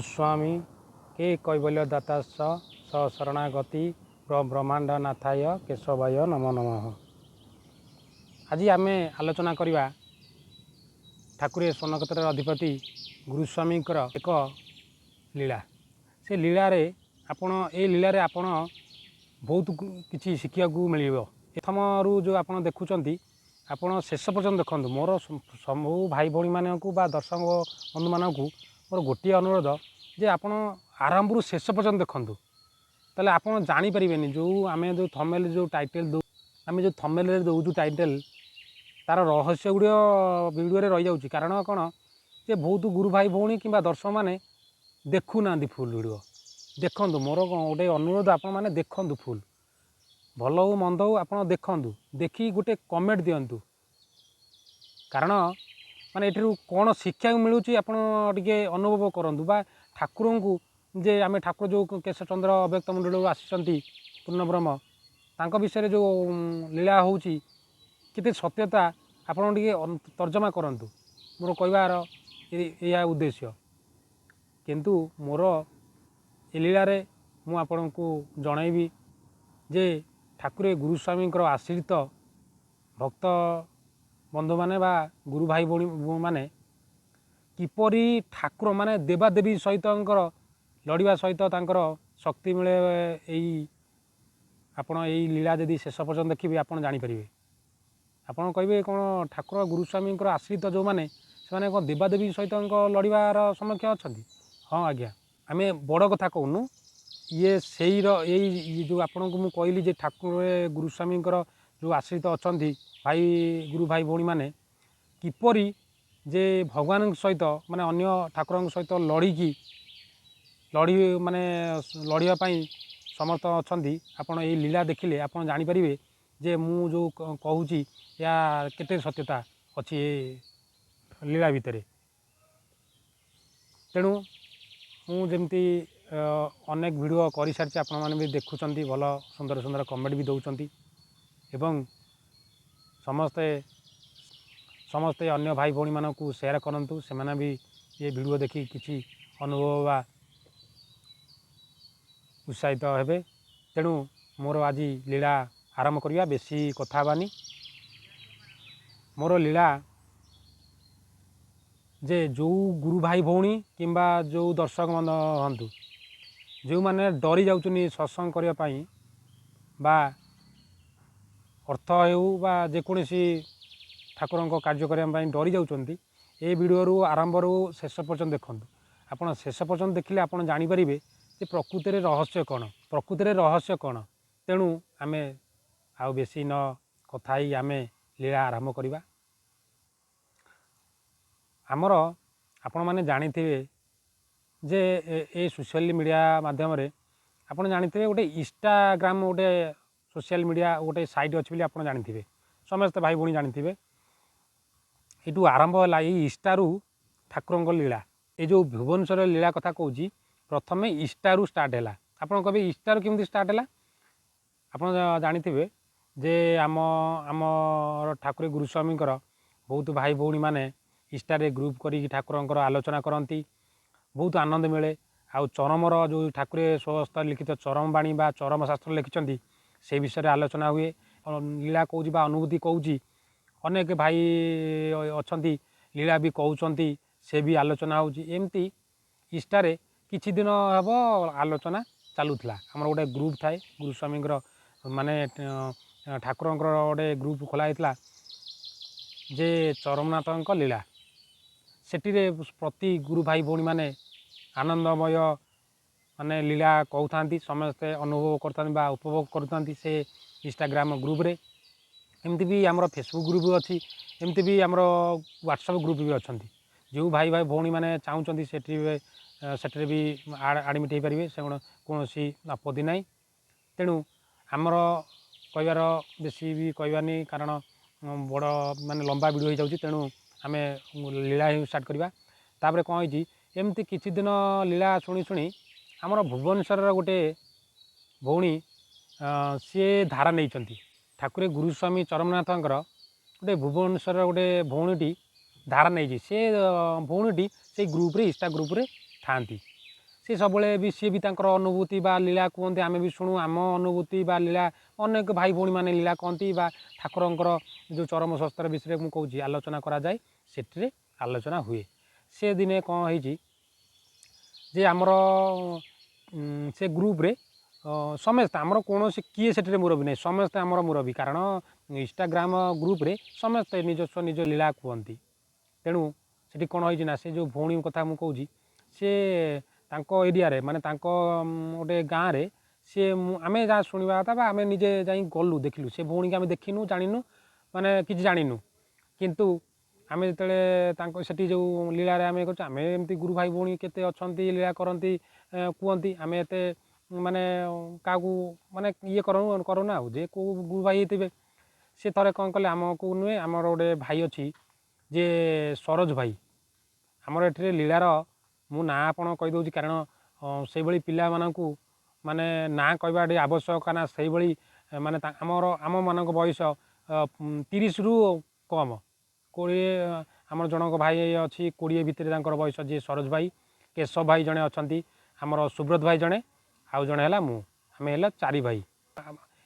गुरुस्वामी के कैवल्य दाता शरणागति ब्रह्मांड नाथाय केशवाय नमो नमः। आज आम आलोचना करवा ठाकुर सोनक्षेत्र अधिपति गुरुस्वामी एक लीला। से लीला रे आपण लीला रे आपण बहुत किसी शिखा मिल प्रथम रु जो आप देखुं आपण शेष पर्यटन देखु। मोर सब भाई भाई मानक दर्शक बंधु मानक मोर गोटे अनुरोध जे आपण आरंभ शेष पर्यटन देखु ताले आप जापर जो आम जो थंबनेल जो टाइटल दो आम जो थंबनेल दौचु टाइटल तार रहस्य गुड़ वीडियो रही जाऊँगी। कारण कौन जे बहुत गुरु भाई भौणी कि दर्शक मैंने देखुना फुल वीडियो देखु। मोर गोटे अनुरोध आपण मैंने देखु फुल भल हो मंद हो आप देखु देखी गोटे कमेंट दिंतु। कारण माने एठू कौन शिक्षा मिलूँ आपे अनुभव करूँ बा ठाकुर को जे आम ठाकुर जो केशवचंद्र अव्यक्त मंडल आसी पूर्ण ब्रह्म तांको विषय जो लीला होची कितने सत्यता आपड़ तर्जमा करूँ मोर कहबार या उद्देश्य। किंतु मोर ए लीला मु आपण को जनइबी जे ठाकुर गुरुस्वामी आश्रित भक्त बंधु माने बा गुरु भाई भौणी माने किपरि ठाकुर माने देवादेवी सहित लड़वा सहित शक्ति मिले यही आपण यही लीला जदि शेष पर्यटन देखिए आप जापर। आपड़ कहे कौन ठाकुर गुरुस्वामी आश्रित जो मैंने से कौन देवादेवी सहित लड़वार समक्ष अच्छा। हाँ आज्ञा आम बड़ कथा कहूनु ये से यही जो आपण को मुझे कहली ठाकुर गुरुस्वामी जो आश्रित अच्छा भाई गुरु भाई भौणी मैंने किपरि जे भगवान सहित माने अन्य ठाकुर सहित लड़ी माने लड़ाई समर्थ अच्छा। आपड़ ये लीला देखिले आप जापर जे मु जो कहूँ या केते सत्यता अच्छी लीला भितर। तेणु मुझे अनेक वीडियो कर सारी आपण मैंने भी देखुं भल सुंदर सुंदर कमेंट भी दौरान एवं समस्ते समस्ते अन्य भाई भौणी मानक शेयर करूँ से भी ये वीडियो देखी किसी अनुभव वा उत्साहित हेबे। तेणु मोर आज लीला आरंभ करिया बेसी कथा बानी। मोर लीला जे जो गुरु भाई भौणी किंबा जो दर्शक मन हंतु जो मैंने डरी जाउछनी सत्संग करने बा अर्थ हो बा जेकोसी ठाकुर कार्य करने डरी जाउछंती ए वीडियो आरंभ रू शेष पर्यटन देखु। आप शेष पर्यटन देखिले आप जापर जे प्रकृति रहस्य कौन प्रकृति रहस्य कौन। तेणु आमे आउ बेसी न कथा ही आमे लीला आरंभ करवा। आमर आपण मैंने जानी जे ए सोशल मीडिया माध्यम आप जानी गोटे इंस्टाग्राम गोटे सोशल मीडिया गोटे साइट अच्छी आप जानी समस्त भाई भौणी जानी यू आरंभ है ये इंस्टारू ठाकुर लीला। ये जो भुवनेश्वर लीला कथा कहूँ प्रथम इंस्टारू स्टार्ट है। आपड़ कहे इंस्टारू केमती स्टार्ट है आप जानी जे आम आम ठाकुर गुरुस्वामी बहुत भाई भौणी मैंने इंस्टारे ग्रुप करी ठाकुर आलोचना करती बहुत आनंद मिले। आउ चरमर जो ठाकुर स्वहस्त लिखित चरम बाणी बा चरम शास्त्र लिखिं से विषय आलोचना हुए लीला कौच बा अनुभूति कौच अनेक भाई अच्छा लीला भी कहते से भी आलोचना होमती इंस्टारे किछि दिन हम आलोचना चलूला। आमर गोटे ग्रुप थाए गुरुस्वामी माने ठाकुर गोटे ग्रुप खोला जे चरमनाथ लीला सेठी प्रति गुरु भाई भौणी माने आनंदमय माने लीला कहता समस्ते अनुभव करता उपभोग करता से इंस्टाग्राम ग्रुप रे। एमती भी आमर फेसबुक ग्रुप भी अच्छी एमती भी आमर व्हाट्सएप ग्रुप भी अच्छा जो भाई भाई भौणी मैंने चाहूँगी सेठी भी आडमिट हो पारे से कौन आपत्ति ना। तेणु आमर कहबार बेसी भी कहबानी कारण बड़ माने लंबा वीडियो हो जाऊँगी। तेणु आम लीला ही स्टार्ट करवा। तापर कौन होती एमती किछि दिन लीला शुणी शुणी आमर भुवनेश्वर गोटे भौणी सी धारा नहीं ठाकुर गुरुस्वामी चरमनाथ गोटे भुवनेश्वर गोटे भौणीटी धारा नहीं सी भौणीटी से ग्रुप रे इंस्टा ग्रुप रे था। सी सब भी सी भी तांकर अनुभूति बा लीला कहते आम भी शुणु आम अनुभूति बा लीला अनेक भाई भौणी मैंने लीला कहती ठाकुरंकर जो चरम शस्त्र विषय मुझे कौच आलोचना कराए से आलोचना हुए से दिने कौन हो जे आमर से ग्रुप रे समस्ते आमर कौन से किए से मुरबी नहीं समस्ते आमर मुरबी कारण इंस्टाग्राम ग्रुप रे समस्ते निजस्व निज लीला कहती तेणु से कौन होना से जो भौणी कथा मुझे कौच सी एरिया रे माने गोटे गाँव में सी आम जहाँ शुणा था आम निजे जा गलु देखलु से भौणी की आम देखिनु जानू माने कि जानू किंतु आम जो से जो लीला आम आम एमती गुरु भाई भौणी केते अच्छा लीला करती कहती आम एत माने क्या माने ये करूना जे को गुरु भाई थे सी थे कौन कले आमको नुहे आमर गोटे भाई अच्छी जे सरोज भाई आमर ये लीलार मु ना आपड़ कहीदे कारण से भाई पिला मानू माने ना कहवा आवश्यक ना से भाई माने आमर आम मान बयस 30 रु कम 20 आमर जनक भाई अच्छी 20 भितर बयस जी सरोज भाई केशव भाई जड़े अच्छा आमर सुब्रत भाई जड़े आउ जड़े है मु आम है 4 भाई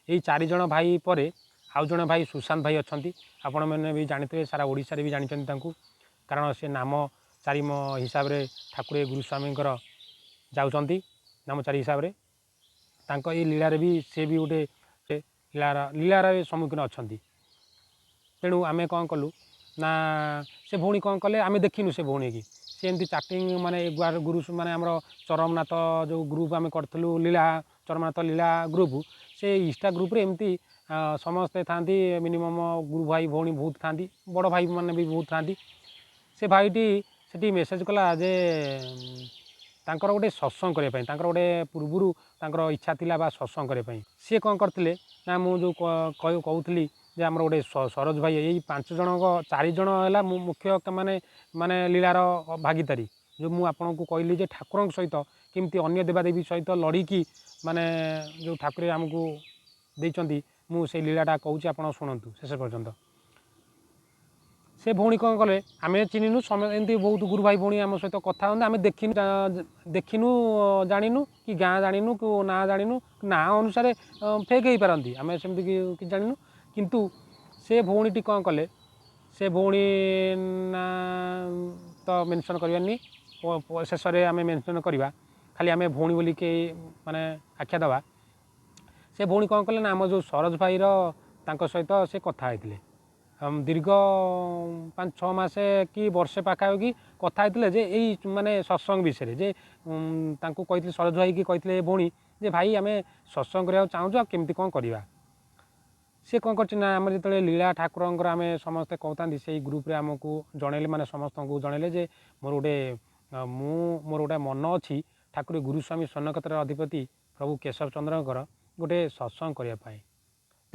यही 4 जन भाई पर आउ जड़े भाई सुशांत भाई अच्छा आपण मैंने भी जानते सारा ओडिशा रे भी जानते कारण से नाम 4 हिसाब से ठाकुर गुरुस्वामी जाऊँच नामचारी हिसाब से तांको ये लीला भी सी भी गोटे लीलार सम्मुखीन अच्छा तेणु आम कौन कलु ना से भौणी कौन कले आम देखिनु से भौणी की सी एमती चाटिंग माने गुरु माने आमर चरमनाथ जो ग्रुप आम करूँ लीला चरमनाथ लीला ग्रुप से इंस्टा ग्रुप रे एमती समस्ते था मिनिमम गुरु भाई भौणी बहुत था बड़ भाई मैंने भी बहुत था से भाईटी से मेसेज कला जे तांकर गोटे सत्संग करने गोटे पूर्वर तांकर इच्छा थिला बा सत्संग करने सी कौन करते ना मुझे कहूली जे आमर गोटे सरोज भाई यही 5 जन 4 जन है मुख्य माने माने लीलार भागीदारी जो मुझे आपन को कहली जे ठाकुर सहित किमती अन्य देवादेवी सहित लड़िकी माने जो ठाकुर आमको देइचंती मुझे लीलाटा कहूँ आप शुणु शेष पर्यंत से भौणी कौन कले आम चिन्हनु एमती बहुत गुरु भाई भौणी आम सहित कथा होते आम देखिनु जानू कि गाँ जानू कि ना जानू ना अनुसार फेक हो पारती आम सेमती कि जानू किंतु से भौणी कौन कले से भौणी ना तो मेंशन करवानी शेष में आम मेंशन करवा खाली आम भौणी बोली के माने आख्या दवा से भौणी कौन कले ना आम जो सरोज भाईर सहित से कथा होते दीर्घ 5-6 मास कि वर्षे पाखापाखि कथा होते जे यही माने सत्संग विषय जे कही सरोज भाई की कही भौणी जे भाई आम सत्संग करने चाहूँ केमती कौन करवा सी कौन करना आम जो लीला ठाकुर आम समस्ते कहता से ग्रुप रे आमको जनइले माने समस्त को जनइले जे मोर गोटे मोर गोटे मन अच्छी ठाकुर गुरुस्वामी स्वर्णक्षेत्र अधिपति प्रभु केशव चंद्र गोटे सत्संग करने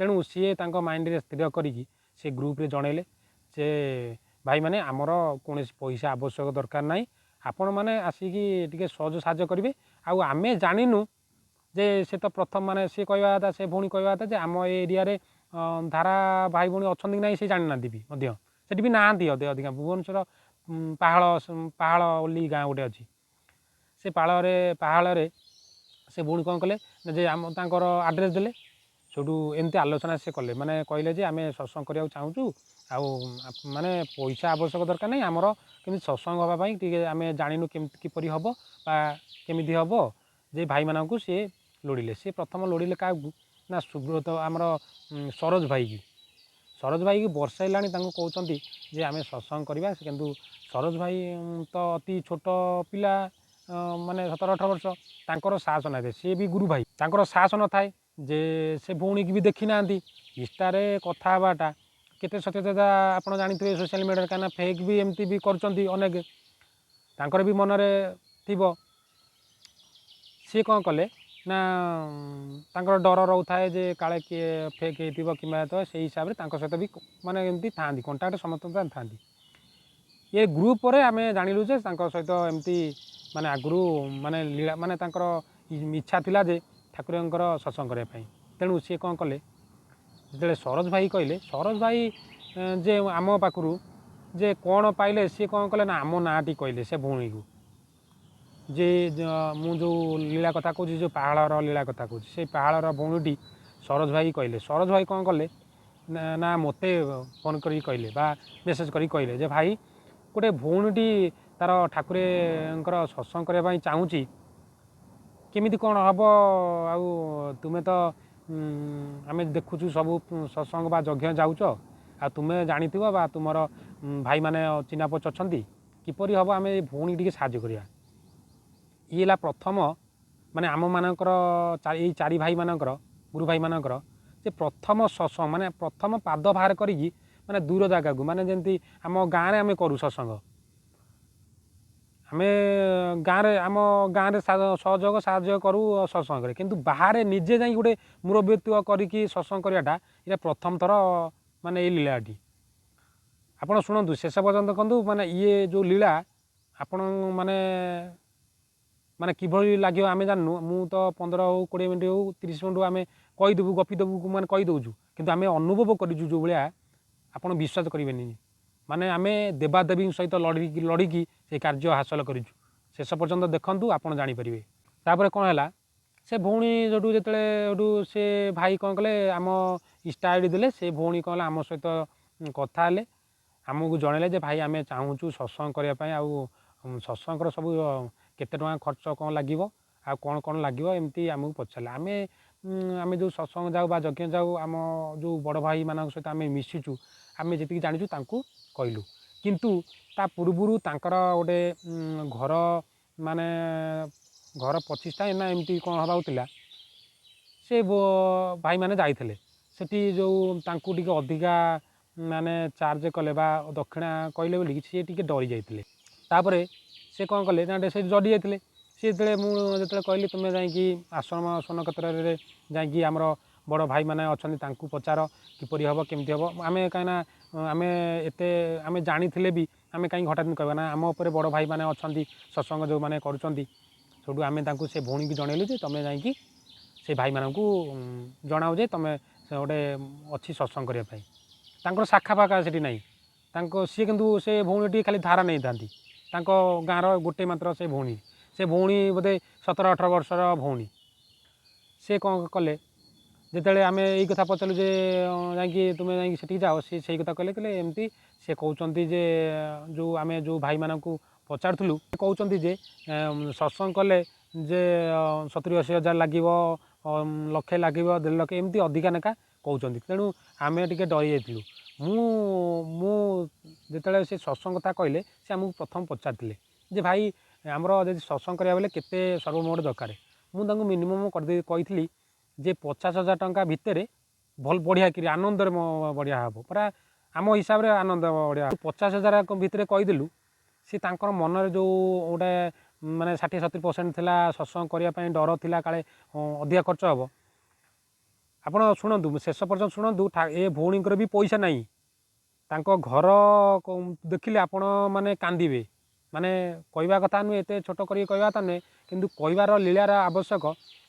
तेणु सी माइंड रे स्थिर करी से ग्रुप रे जनइले से भाई माने आमर कौन पैसा आवश्यक दरकार ना आपण मैंने आसिकी टे सहज साहय करेंगे आम जानिनु जे से तो प्रथम माने सी कहवा था से भौणी कहवा था जे आम एरिया रे धारा भाई भौणी अच्छा कि ना सी जानी ना भी से भी ना अधिका भुवनेश्वर पहाड़ ओली गाँ गोटे अच्छी से पहाड़ से भौणी कौन कले जे आम तांकर आड्रेस देले सेठू एमती आलोचना से कले माने कहले जे आम सत्संग करने चाहूँ माने पैसा आवश्यक दरकार नहीं आमर केमी सत्संग हाँपाई टे आम जानू किपरि हम केमी हम जे भाई मानू सी लोड़िले सी प्रथम लोड़िले क्या ना सुब्रत आमर सरोज भाई की वर्षे है कहते जे आम सत्संग करवा किंतु सरोज भाई तो अति छोट पिला माने 17-18 वर्ष तांकर साहस ना सी भी गुरु भाई तांकर साहस न थाए जे से भौणी की भी देखी ना इंस्टारे कथा बाटा केते सत्यता आप जानते सोशल मीडिया कहीं फेक भी एमती भी करनेक तांकर भी मनरे थिबो सी कौन कले ना तांकर डर रोए जे काले किए फेक हो कि से हिसाब से सहित भी माने एमती था कंटाक्ट समस्त था ये ग्रुप पर आम जानिलु जे सहित एमती माने आगु माने लीला माने इच्छा थिला जे ठाकुर सत्संग करने तेणु सी कौन कले जो सरोज भाई कहले सरोज भाई जे आम पाखु जे कौन पाइले सी कौन कले ना आम नाटी कहले से भौणी को जे ମୁଁ ଯେଉଁ ଲୀଳା କଥା କହୁଛି, ଯେଉଁ ପାହାଳର ଲୀଳା କଥା କହୁଛି, ସେଇ ପାହାଳର ଭଉଣୀଟି ସରୋଜ ଭାଇ କହିଲେ। ସରୋଜ ଭାଇ କ'ଣ କଲେ ନା ମୋତେ ଫୋନ୍ କରିକି କହିଲେ ବା ମେସେଜ୍ କରିକି କହିଲେ ଯେ ଭାଇ ଗୋଟେ ଭଉଣୀଟି ତା'ର ଠାକୁରଙ୍କର ସତ୍ସଙ୍ଗ କରିବା ପାଇଁ ଚାହୁଁଛି, କେମିତି କ'ଣ ହେବ? ଆଉ ତୁମେ ତ ଆମେ ଦେଖୁଛୁ ସବୁ ସତ୍ସଙ୍ଗ ବା ଯଜ୍ଞ ଯାଉଛ, ଆଉ ତୁମେ ଜାଣିଥିବ ବା ତୁମର ଭାଇମାନେ ଚିହ୍ନା ପରିଚୟ ଅଛନ୍ତି, କିପରି ହେବ ଆମେ ଏ ଭଉଣୀ ଟିକେ ସାହାଯ୍ୟ କରିବା। ଇଏ ହେଲା ପ୍ରଥମ, ମାନେ ଆମମାନଙ୍କର ଏଇ 4 ଭାଇମାନଙ୍କର, ଗୁରୁ ଭାଇମାନଙ୍କର ଯେ ପ୍ରଥମ ସତ୍ସଙ୍ଗ, ମାନେ ପ୍ରଥମ ପାଦ ବାହାର କରିକି ମାନେ ଦୂର ଜାଗାକୁ, ମାନେ ଯେମିତି ଆମ ଗାଁରେ ଆମେ କରୁ ସତ୍ସଙ୍ଗ, ଆମେ ଆମ ଗାଁରେ ସହଯୋଗ ସାହାଯ୍ୟ କରୁ ସତ୍ସଙ୍ଗରେ, କିନ୍ତୁ ବାହାରେ ନିଜେ ଯାଇକି ଗୋଟେ ମୁରବ୍ବିତ୍ୱ କରିକି ସତ୍ସଙ୍ଗ କରିବାଟା ଏଇଟା ପ୍ରଥମ ଥର ମାନେ ଏଇ ଲୀଳାଟି। ଆପଣ ଶୁଣନ୍ତୁ ଶେଷ ପର୍ଯ୍ୟନ୍ତ ଦେଖନ୍ତୁ, ମାନେ ଇଏ ଯେଉଁ ଲୀଳା ଆପଣ ମାନେ କିଭଳି ଲାଗିବ ଆମେ ଜାଣିନୁ। ମୁଁ ତ 15 ହେଉ 20 ମିନିଟ୍ ହେଉ 30 ମିନିଟ୍ ଆମେ କହିଦେବୁ, ଗପିଦେବୁ, ମାନେ କହିଦେଉଛୁ, କିନ୍ତୁ ଆମେ ଅନୁଭବ କରିଛୁ ଯେଉଁ ଭଳିଆ ଆପଣ ବିଶ୍ୱାସ କରିବେନି। ମାନେ ଆମେ ଦେବାଦେବୀଙ୍କ ସହିତ ଲଢ଼ିକି ସେ କାର୍ଯ୍ୟ ହାସଲ କରିଛୁ। ଶେଷ ପର୍ଯ୍ୟନ୍ତ ଦେଖନ୍ତୁ, ଆପଣ ଜାଣିପାରିବେ। ତାପରେ କ'ଣ ହେଲା, ସେ ଭଉଣୀ ଯେତେବେଳେ ସେ ଭାଇ କ'ଣ କଲେ, ଆମ ଇନଷ୍ଟା ଆଇଡି ଦେଲେ। ସେ ଭଉଣୀ କ'ଣ ହେଲା ଆମ ସହିତ କଥା ହେଲେ, ଆମକୁ ଜଣାଇଲେ ଯେ ଭାଇ ଆମେ ଚାହୁଁଛୁ ସତ୍ସଙ୍ଗ କରିବା ପାଇଁ, ଆଉ ସତ୍ସଙ୍ଗର ସବୁ କେତେ ଟଙ୍କା ଖର୍ଚ୍ଚ କ'ଣ ଲାଗିବ, ଆଉ କ'ଣ ଲାଗିବ, ଏମିତି ଆମକୁ ପଚାରିଲେ। ଆମେ ଯେଉଁ ସତ୍ସଙ୍ଗ ଯାଉ ବା ଯଜ୍ଞ ଯାଉ, ଆମ ଯେଉଁ ବଡ଼ ଭାଇମାନଙ୍କ ସହିତ ଆମେ ମିଶିଛୁ, ଆମେ ଯେତିକି ଜାଣିଛୁ ତାଙ୍କୁ କହିଲୁ। କିନ୍ତୁ ତା ପୂର୍ବରୁ ତାଙ୍କର ଗୋଟେ ଘର, ମାନେ ଘର 25ଟା ନା ଏମିତି କ'ଣ ହେବାକୁ ଥିଲା। ସେ ଭାଇମାନେ ଯାଇଥିଲେ ସେଠି, ଯେଉଁ ତାଙ୍କୁ ଟିକେ ଅଧିକା ମାନେ ଚାର୍ଜ କଲେ ବା ଦକ୍ଷିଣା କହିଲେ ବୋଲିକି ସିଏ ଟିକେ ଡରି ଯାଇଥିଲେ। ତାପରେ ସେ କ'ଣ କଲେ ନା ସେ ଡରି ଯାଇଥିଲେ। ସେ ମୁଁ ଯେତେବେଳେ କହିଲି ତୁମେ ଯାଇକି ଆଶ୍ରମ ସ୍ୱର୍ଣ୍ଣକ୍ଷେତ୍ରରେ ଯାଇକି ଆମର ବଡ଼ ଭାଇମାନେ ଅଛନ୍ତି ତାଙ୍କୁ ପଚାର କିପରି ହେବ, କେମିତି ହେବ। ଆମେ କାହିଁକିନା ଆମେ ଜାଣିଥିଲେ ବି ଆମେ କାହିଁକି ହଠାତ୍ କହିବା ନା, ଆମ ଉପରେ ବଡ଼ ଭାଇମାନେ ଅଛନ୍ତି ସତ୍ସଙ୍ଗ ଯେଉଁମାନେ କରୁଛନ୍ତି। ସେଇଠୁ ଆମେ ତାଙ୍କୁ ସେ ଭଉଣୀକି ଜଣେଇଲୁ ଯେ ତୁମେ ଯାଇକି ସେ ଭାଇମାନଙ୍କୁ ଜଣାଉ ଯେ ତୁମେ ଗୋଟେ ଅଛି ସତ୍ସଙ୍ଗ କରିବା ପାଇଁ। ତାଙ୍କର ଶାଖା ଫାଖା ସେଠି ନାହିଁ। ସିଏ କିନ୍ତୁ ସେ ଭଉଣୀଟି ଖାଲି ଧାରା ନେଇଥାନ୍ତି। ତାଙ୍କ ଗାଁର ଗୋଟେ ମାତ୍ର ସେ ଭଉଣୀ ବୋଧେ 17-18 ବର୍ଷର ଭଉଣୀ। ସେ କ'ଣ କଲେ, ଯେତେବେଳେ ଆମେ ଏଇ କଥା ପଚାରିଲୁ ଯେ ଯାଇକି ତୁମେ ଯାଇକି ସେଠିକି ଯାଅ, ସିଏ ସେଇ କଥା କହିଲେ ଏମିତି। ସେ କହୁଛନ୍ତି ଯେ ଆମେ ଯେଉଁ ଭାଇମାନଙ୍କୁ ପଚାରୁଥିଲୁ, ସେ କହୁଛନ୍ତି ଯେ ସତ୍ସଙ୍ଗ କଲେ ଯେ 70-80 ହଜାର ଲାଗିବ, ଲକ୍ଷେ ଲାଗିବ, 1.5 ଲକ୍ଷ, ଏମିତି ଅଧିକା ଲେଖା କହୁଛନ୍ତି। ତେଣୁ ଆମେ ଟିକେ ଡରି ଯାଇଥିଲୁ। ମୁଁ ଯେତେବେଳେ ସେ ସତ୍ସଙ୍ଗ କଥା କହିଲେ, ସେ ଆମକୁ ପ୍ରଥମ ପଚାରିଥିଲେ ଯେ ଭାଇ ଆମର ଯଦି ସତ୍ସଙ୍ଗ କରିବା ବେଲେ କେତେ ସର୍ବମୋଟ ଦରକାର। ମୁଁ ତାଙ୍କୁ ମିନିମମ୍ କହିଥିଲି ଯେ 50,000 ଟଙ୍କା ଭିତରେ ଭଲ ବଢ଼ିଆକିରି ଆନନ୍ଦରେ ବଢ଼ିଆ ହେବ, ପୁରା ଆମ ହିସାବରେ ଆନନ୍ଦ ବଢ଼ିଆ। 50,000 ଭିତରେ କହିଦେଲୁ। ସେ ତାଙ୍କର ମନରେ ଯେଉଁ ଗୋଟେ ମାନେ 60-70% ଥିଲା ସତ୍ସଙ୍ଗ କରିବା ପାଇଁ ଡର ଥିଲା, କାଳେ ଅଧିକା ଖର୍ଚ୍ଚ ହେବ। ଆପଣ ଶୁଣନ୍ତୁ, ଶେଷ ପର୍ଯ୍ୟନ୍ତ ଶୁଣନ୍ତୁ। ଏ ଭଉଣୀଙ୍କର ବି ପଇସା ନାହିଁ। ତାଙ୍କ ଘର ଦେଖିଲେ ଆପଣ ମାନେ କାନ୍ଦିବେ। ମାନେ କହିବା କଥା ନୁହେଁ, ଏତେ ଛୋଟ କରିକି କହିବା କଥା ନୁହେଁ, କିନ୍ତୁ କହିବାର ଲୀଳାର ଆବଶ୍ୟକ।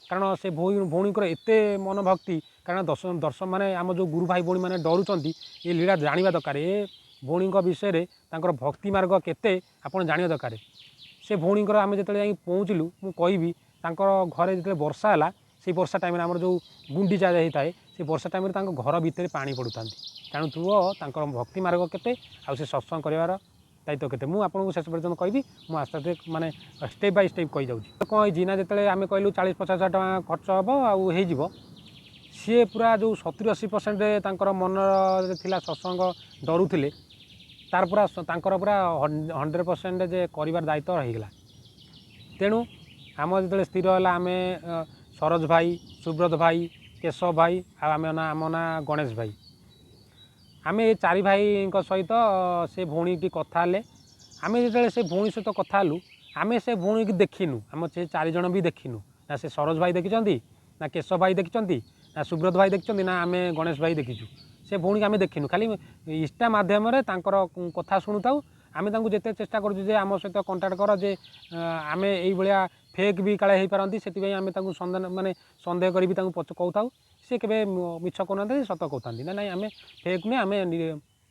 କାରଣ ସେ ଭଉଣୀଙ୍କର ଏତେ ମନୋଭକ୍ତି, କାରଣ ଦର୍ଶନ ମାନେ ଆମ ଯେଉଁ ଗୁରୁ ଭାଇ ଭଉଣୀମାନେ ଡରୁଛନ୍ତି, ଏ ଲୀଳା ଜାଣିବା ଦରକାର। ଏ ଭଉଣୀଙ୍କ ବିଷୟରେ ତାଙ୍କର ଭକ୍ତି ମାର୍ଗ କେତେ ଆପଣ ଜାଣିବା ଦରକାର। ସେ ଭଉଣୀଙ୍କର ଆମେ ଯେତେବେଳେ ଯାଇକି ପହଞ୍ଚିଲୁ, ମୁଁ କହିବି ତାଙ୍କର ଘରେ ଯେତେବେଳେ ବର୍ଷା ହେଲା, ସେଇ ବର୍ଷା ଟାଇମ୍ରେ ଆମର ଯେଉଁ ଗୁଣ୍ଡିଚା ହେଇଥାଏ, ସେ ବର୍ଷା ଟାଇମ୍ରେ ତାଙ୍କ ଘର ଭିତରେ ପାଣି ପଡ଼ୁଥାନ୍ତି। ଜାଣୁଥିବ ତାଙ୍କର ଭକ୍ତି ମାର୍ଗ କେତେ, ଆଉ ସେ ସତ୍ସଙ୍ଗ କରିବାର ଦାୟିତ୍ୱ କେତେ। ମୁଁ ଆପଣଙ୍କୁ ଶେଷ ପର୍ଯ୍ୟନ୍ତ କହିବି। ମୁଁ ଆସ୍ତେ ଆସ୍ତେ ମାନେ ଷ୍ଟେପ୍ ବାଇ ଷ୍ଟେପ୍ କହିଯାଉଛି। କ'ଣ ହେଇଛି ନା, ଯେତେବେଳେ ଆମେ କହିଲୁ 40-50 ହଜାର ଟଙ୍କା ଖର୍ଚ୍ଚ ହେବ ଆଉ ହେଇଯିବ, ସିଏ ପୁରା ଯେଉଁ 70-80% ତାଙ୍କର ମନରେ ଥିଲା ସତ୍ସଙ୍ଗ ଡରୁଥିଲେ, ତାଙ୍କର ପୁରା 100% ଯେ କରିବାର ଦାୟିତ୍ୱ ରହିଗଲା। ତେଣୁ ଆମର ଯେତେବେଳେ ସ୍ଥିର ହେଲା, ଆମେ ସରୋଜ ଭାଇ, ସୁବ୍ରତ ଭାଇ, କେଶବ ଭାଇ, ଆଉ ଆମ ନାଁ ଗଣେଶ ଭାଇ, ଆମେ ଏ 4 ଭାଇଙ୍କ ସହିତ ସେ ଭଉଣୀଟି କଥା ହେଲେ। ଆମେ ଯେତେବେଳେ ସେ ଭଉଣୀ ସହିତ କଥା ହେଲୁ, ଆମେ ସେ ଭଉଣୀକି ଦେଖିନୁ। ଆମ ସେ 4 ଜଣ ବି ଦେଖିନୁ। ନା ସେ ସରୋଜ ଭାଇ ଦେଖିଛନ୍ତି, ନା କେଶବ ଭାଇ ଦେଖିଛନ୍ତି, ନା ସୁବ୍ରତ ଭାଇ ଦେଖିଛନ୍ତି, ନା ଆମେ ଗଣେଶ ଭାଇ ଦେଖିଛୁ। ସେ ଭଉଣୀକି ଆମେ ଦେଖିନୁ। ଖାଲି ଇନଷ୍ଟା ମାଧ୍ୟମରେ ତାଙ୍କର କଥା ଶୁଣୁଥାଉ। ଆମେ ତାଙ୍କୁ ଯେତେ ଚେଷ୍ଟା କରୁଛୁ ଯେ ଆମ ସହିତ କଣ୍ଟାକ୍ଟ କର, ଯେ ଆମେ ଏଇଭଳିଆ ଫେକ୍ ବି କାଳେ ହେଇପାରନ୍ତି, ସେଥିପାଇଁ ଆମେ ତାଙ୍କୁ ସନ୍ଦେହ କରି ବି ତାଙ୍କୁ କହୁଥାଉ। ସେ କେବେ ମିଛ କହୁନାହାନ୍ତି, ସତ କହୁଥାନ୍ତି। ନା ନାଇଁ ଆମେ ଫେକ୍ ନୁହେଁ, ଆମେ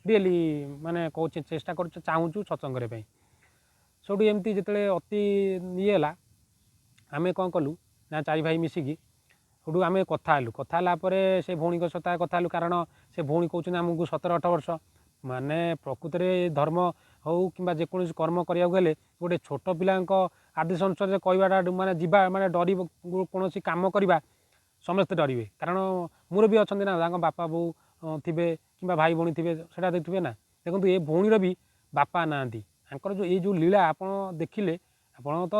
ରିଏଲି ମାନେ କହୁଛୁ, ଚେଷ୍ଟା କରୁଛୁ, ଚାହୁଁଛୁ ସତ୍ସଙ୍ଗ କରିବା ପାଇଁ। ସେଠୁ ଏମିତି ଯେତେବେଳେ ଅତି ଇଏ ହେଲା ଆମେ କ'ଣ କଲୁ ନା ଚାରି ଭାଇ ମିଶିକି ସେଠୁ ଆମେ କଥା ହେଲା ପରେ ସେ ଭଉଣୀଙ୍କ ସହିତ କଥା ହେଲୁ, କାରଣ ସେ ଭଉଣୀ କହୁଛନ୍ତି ଆମକୁ 17-18 ବର୍ଷ, ମାନେ ପ୍ରକୃତରେ ଧର୍ମ ହେଉ କିମ୍ବା ଯେକୌଣସି କର୍ମ କରିବାକୁ ହେଲେ ଗୋଟେ ଛୋଟ ପିଲାଙ୍କ ଆଦେଶ ଅନୁସାରେ କହିବାଟା ମାନେ ଯିବା ମାନେ ଡରିବ, କୌଣସି କାମ କରିବା ସମସ୍ତେ ଡରିବେ, କାରଣ ମୁରବି ଅଛନ୍ତି ନା, ତାଙ୍କ ବାପା ବୋଉ ଥିବେ କିମ୍ବା ଭାଇ ଭଉଣୀ ଥିବେ, ସେଇଟା ଦେଖିବେ ନା। ଦେଖନ୍ତୁ ଏ ଭଉଣୀର ବି ବାପା ନାହାନ୍ତି, ତାଙ୍କର ଏଇ ଯେଉଁ ଲୀଳା ଆପଣ ଦେଖିଲେ, ଆପଣ ତ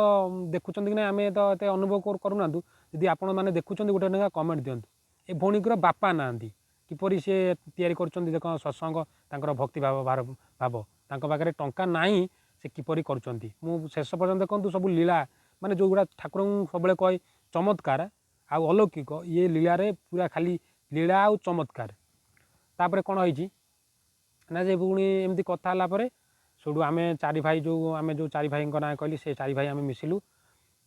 ଦେଖୁଛନ୍ତି କି ନା ଆମେ ତ ଏତେ ଅନୁଭବ କରୁନାହାନ୍ତୁ, ଯଦି ଆପଣମାନେ ଦେଖୁଛନ୍ତି ଗୋଟେ ଲେଖା କମେଣ୍ଟ ଦିଅନ୍ତୁ। ଏ ଭଉଣୀଙ୍କର ବାପା ନାହାନ୍ତି, କିପରି ସେ ତିଆରି କରୁଛନ୍ତି ଦେଖ ସତ୍ସଙ୍ଗ, ତାଙ୍କର ଭକ୍ତି ଭାବ ତାଙ୍କ ପାଖରେ ଟଙ୍କା ନାହିଁ, ସେ କିପରି କରୁଛନ୍ତି। ମୁଁ ଶେଷ ପର୍ଯ୍ୟନ୍ତ ଦେଖନ୍ତୁ ସବୁ ଲୀଳା, ମାନେ ଯେଉଁଗୁଡ଼ା ଠାକୁରଙ୍କୁ ସବୁବେଳେ କହେ ଚମତ୍କାର ଆଉ ଅଲୌକିକ, ଇଏ ଲୀଳାରେ ପୁରା ଖାଲି ଲୀଳା ଆଉ ଚମତ୍କାର। ତାପରେ କ'ଣ ହେଇଛି ନା ଯେ ପୁଣି ଏମିତି କଥା ହେଲା ପରେ ସେଠୁ ଆମେ ଚାରି ଭାଇ ଆମେ ଯେଉଁ ଚାରି ଭାଇଙ୍କ ନାଁ କହିଲି, ସେ ଚାରି ଭାଇ ଆମେ ମିଶିଲୁ,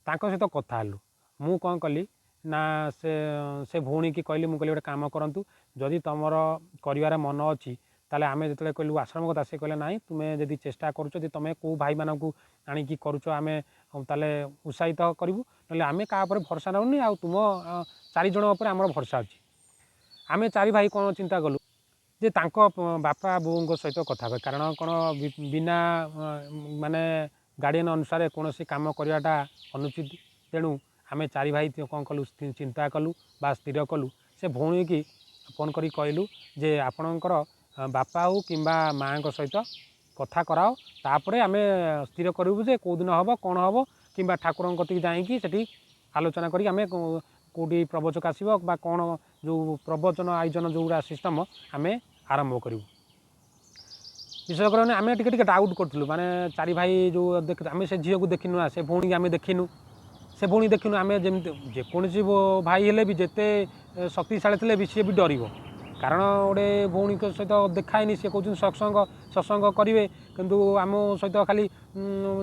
ତାଙ୍କ ସହିତ କଥା ହେଲୁ। ମୁଁ କ'ଣ କଲି ନା ସେ ଭଉଣୀକି କହିଲି, ମୁଁ କହିଲି ଗୋଟେ କାମ କରନ୍ତୁ, ଯଦି ତୁମର କରିବାର ମନ ଅଛି ତାହେଲେ ଆମେ ଯେତେବେଳେ କହିଲୁ ଆଶ୍ରମ କଥା, ସେ କହିଲେ ନାହିଁ ତୁମେ ଯଦି ଚେଷ୍ଟା କରୁଛ, ଯଦି ତୁମେ କେଉଁ ଭାଇମାନଙ୍କୁ ଆଣିକି କରୁଛ ଆମେ ତାହେଲେ ଉତ୍ସାହିତ କରିବୁ, ନହେଲେ ଆମେ କାହା ଉପରେ ଭରସା ନେଉନି, ଆଉ ତୁମ 4 ଜଣ ଉପରେ ଆମର ଭରସା ଅଛି। ଆମେ ଚାରି ଭାଇ କ'ଣ ଚିନ୍ତା କଲୁ ଯେ ତାଙ୍କ ବାପା ବୋଉଙ୍କ ସହିତ କଥା ହେବେ, କାରଣ କ'ଣ ବିନା ମାନେ ଗାର୍ଡ଼ିଆନ୍ ଅନୁସାରେ କୌଣସି କାମ କରିବାଟା ଅନୁଚିତ। ତେଣୁ ଆମେ ଚାରି ଭାଇ କ'ଣ କଲୁ, ଚିନ୍ତା କଲୁ ବା ସ୍ଥିର କଲୁ, ସେ ଭଉଣୀକି ଫୋନ୍ କରି କହିଲୁ ଯେ ଆପଣଙ୍କର ବାପା ହେଉ କିମ୍ବା ମାଆଙ୍କ ସହିତ କଥା କରାଅ, ତାପରେ ଆମେ ସ୍ଥିର କରିବୁ ଯେ କେଉଁ ଦିନ ହେବ କ'ଣ ହେବ, କିମ୍ବା ଠାକୁରଙ୍କ କତିକି ଯାଇକି ସେଠି ଆଲୋଚନା କରିକି ଆମେ କେଉଁଠି ପ୍ରବଚକ ଆସିବ ବା କ'ଣ ଯେଉଁ ପ୍ରବଚନ ଆୟୋଜନ ଯେଉଁଗୁଡ଼ା ସିଷ୍ଟମ୍ ଆମେ ଆରମ୍ଭ କରିବୁ। ବିଶ୍ୱାସ କରିବନି ଆମେ ଟିକେ ଡାଉଟ୍ କରୁଥିଲୁ, ମାନେ ଚାରି ଭାଇ ଯେଉଁ ଆମେ ସେ ଝିଅକୁ ଦେଖିନୁ ନା, ସେ ଭଉଣୀକି ଆମେ ଦେଖିନୁ, ସେ ଭଉଣୀ ଦେଖିନୁ, ଆମେ ଯେମିତି ଯେକୌଣସି ଭାଇ ହେଲେ ବି ଯେତେ ଶକ୍ତିଶାଳୀ ଥିଲେ ବି ସିଏ ବି ଡରିବ, କାରଣ ଗୋଟେ ଭଉଣୀଙ୍କ ସହିତ ଦେଖା ହେଇନି, ସିଏ କହୁଛନ୍ତି ସତ୍ସଙ୍ଗ କରିବେ, କିନ୍ତୁ ଆମ ସହିତ ଖାଲି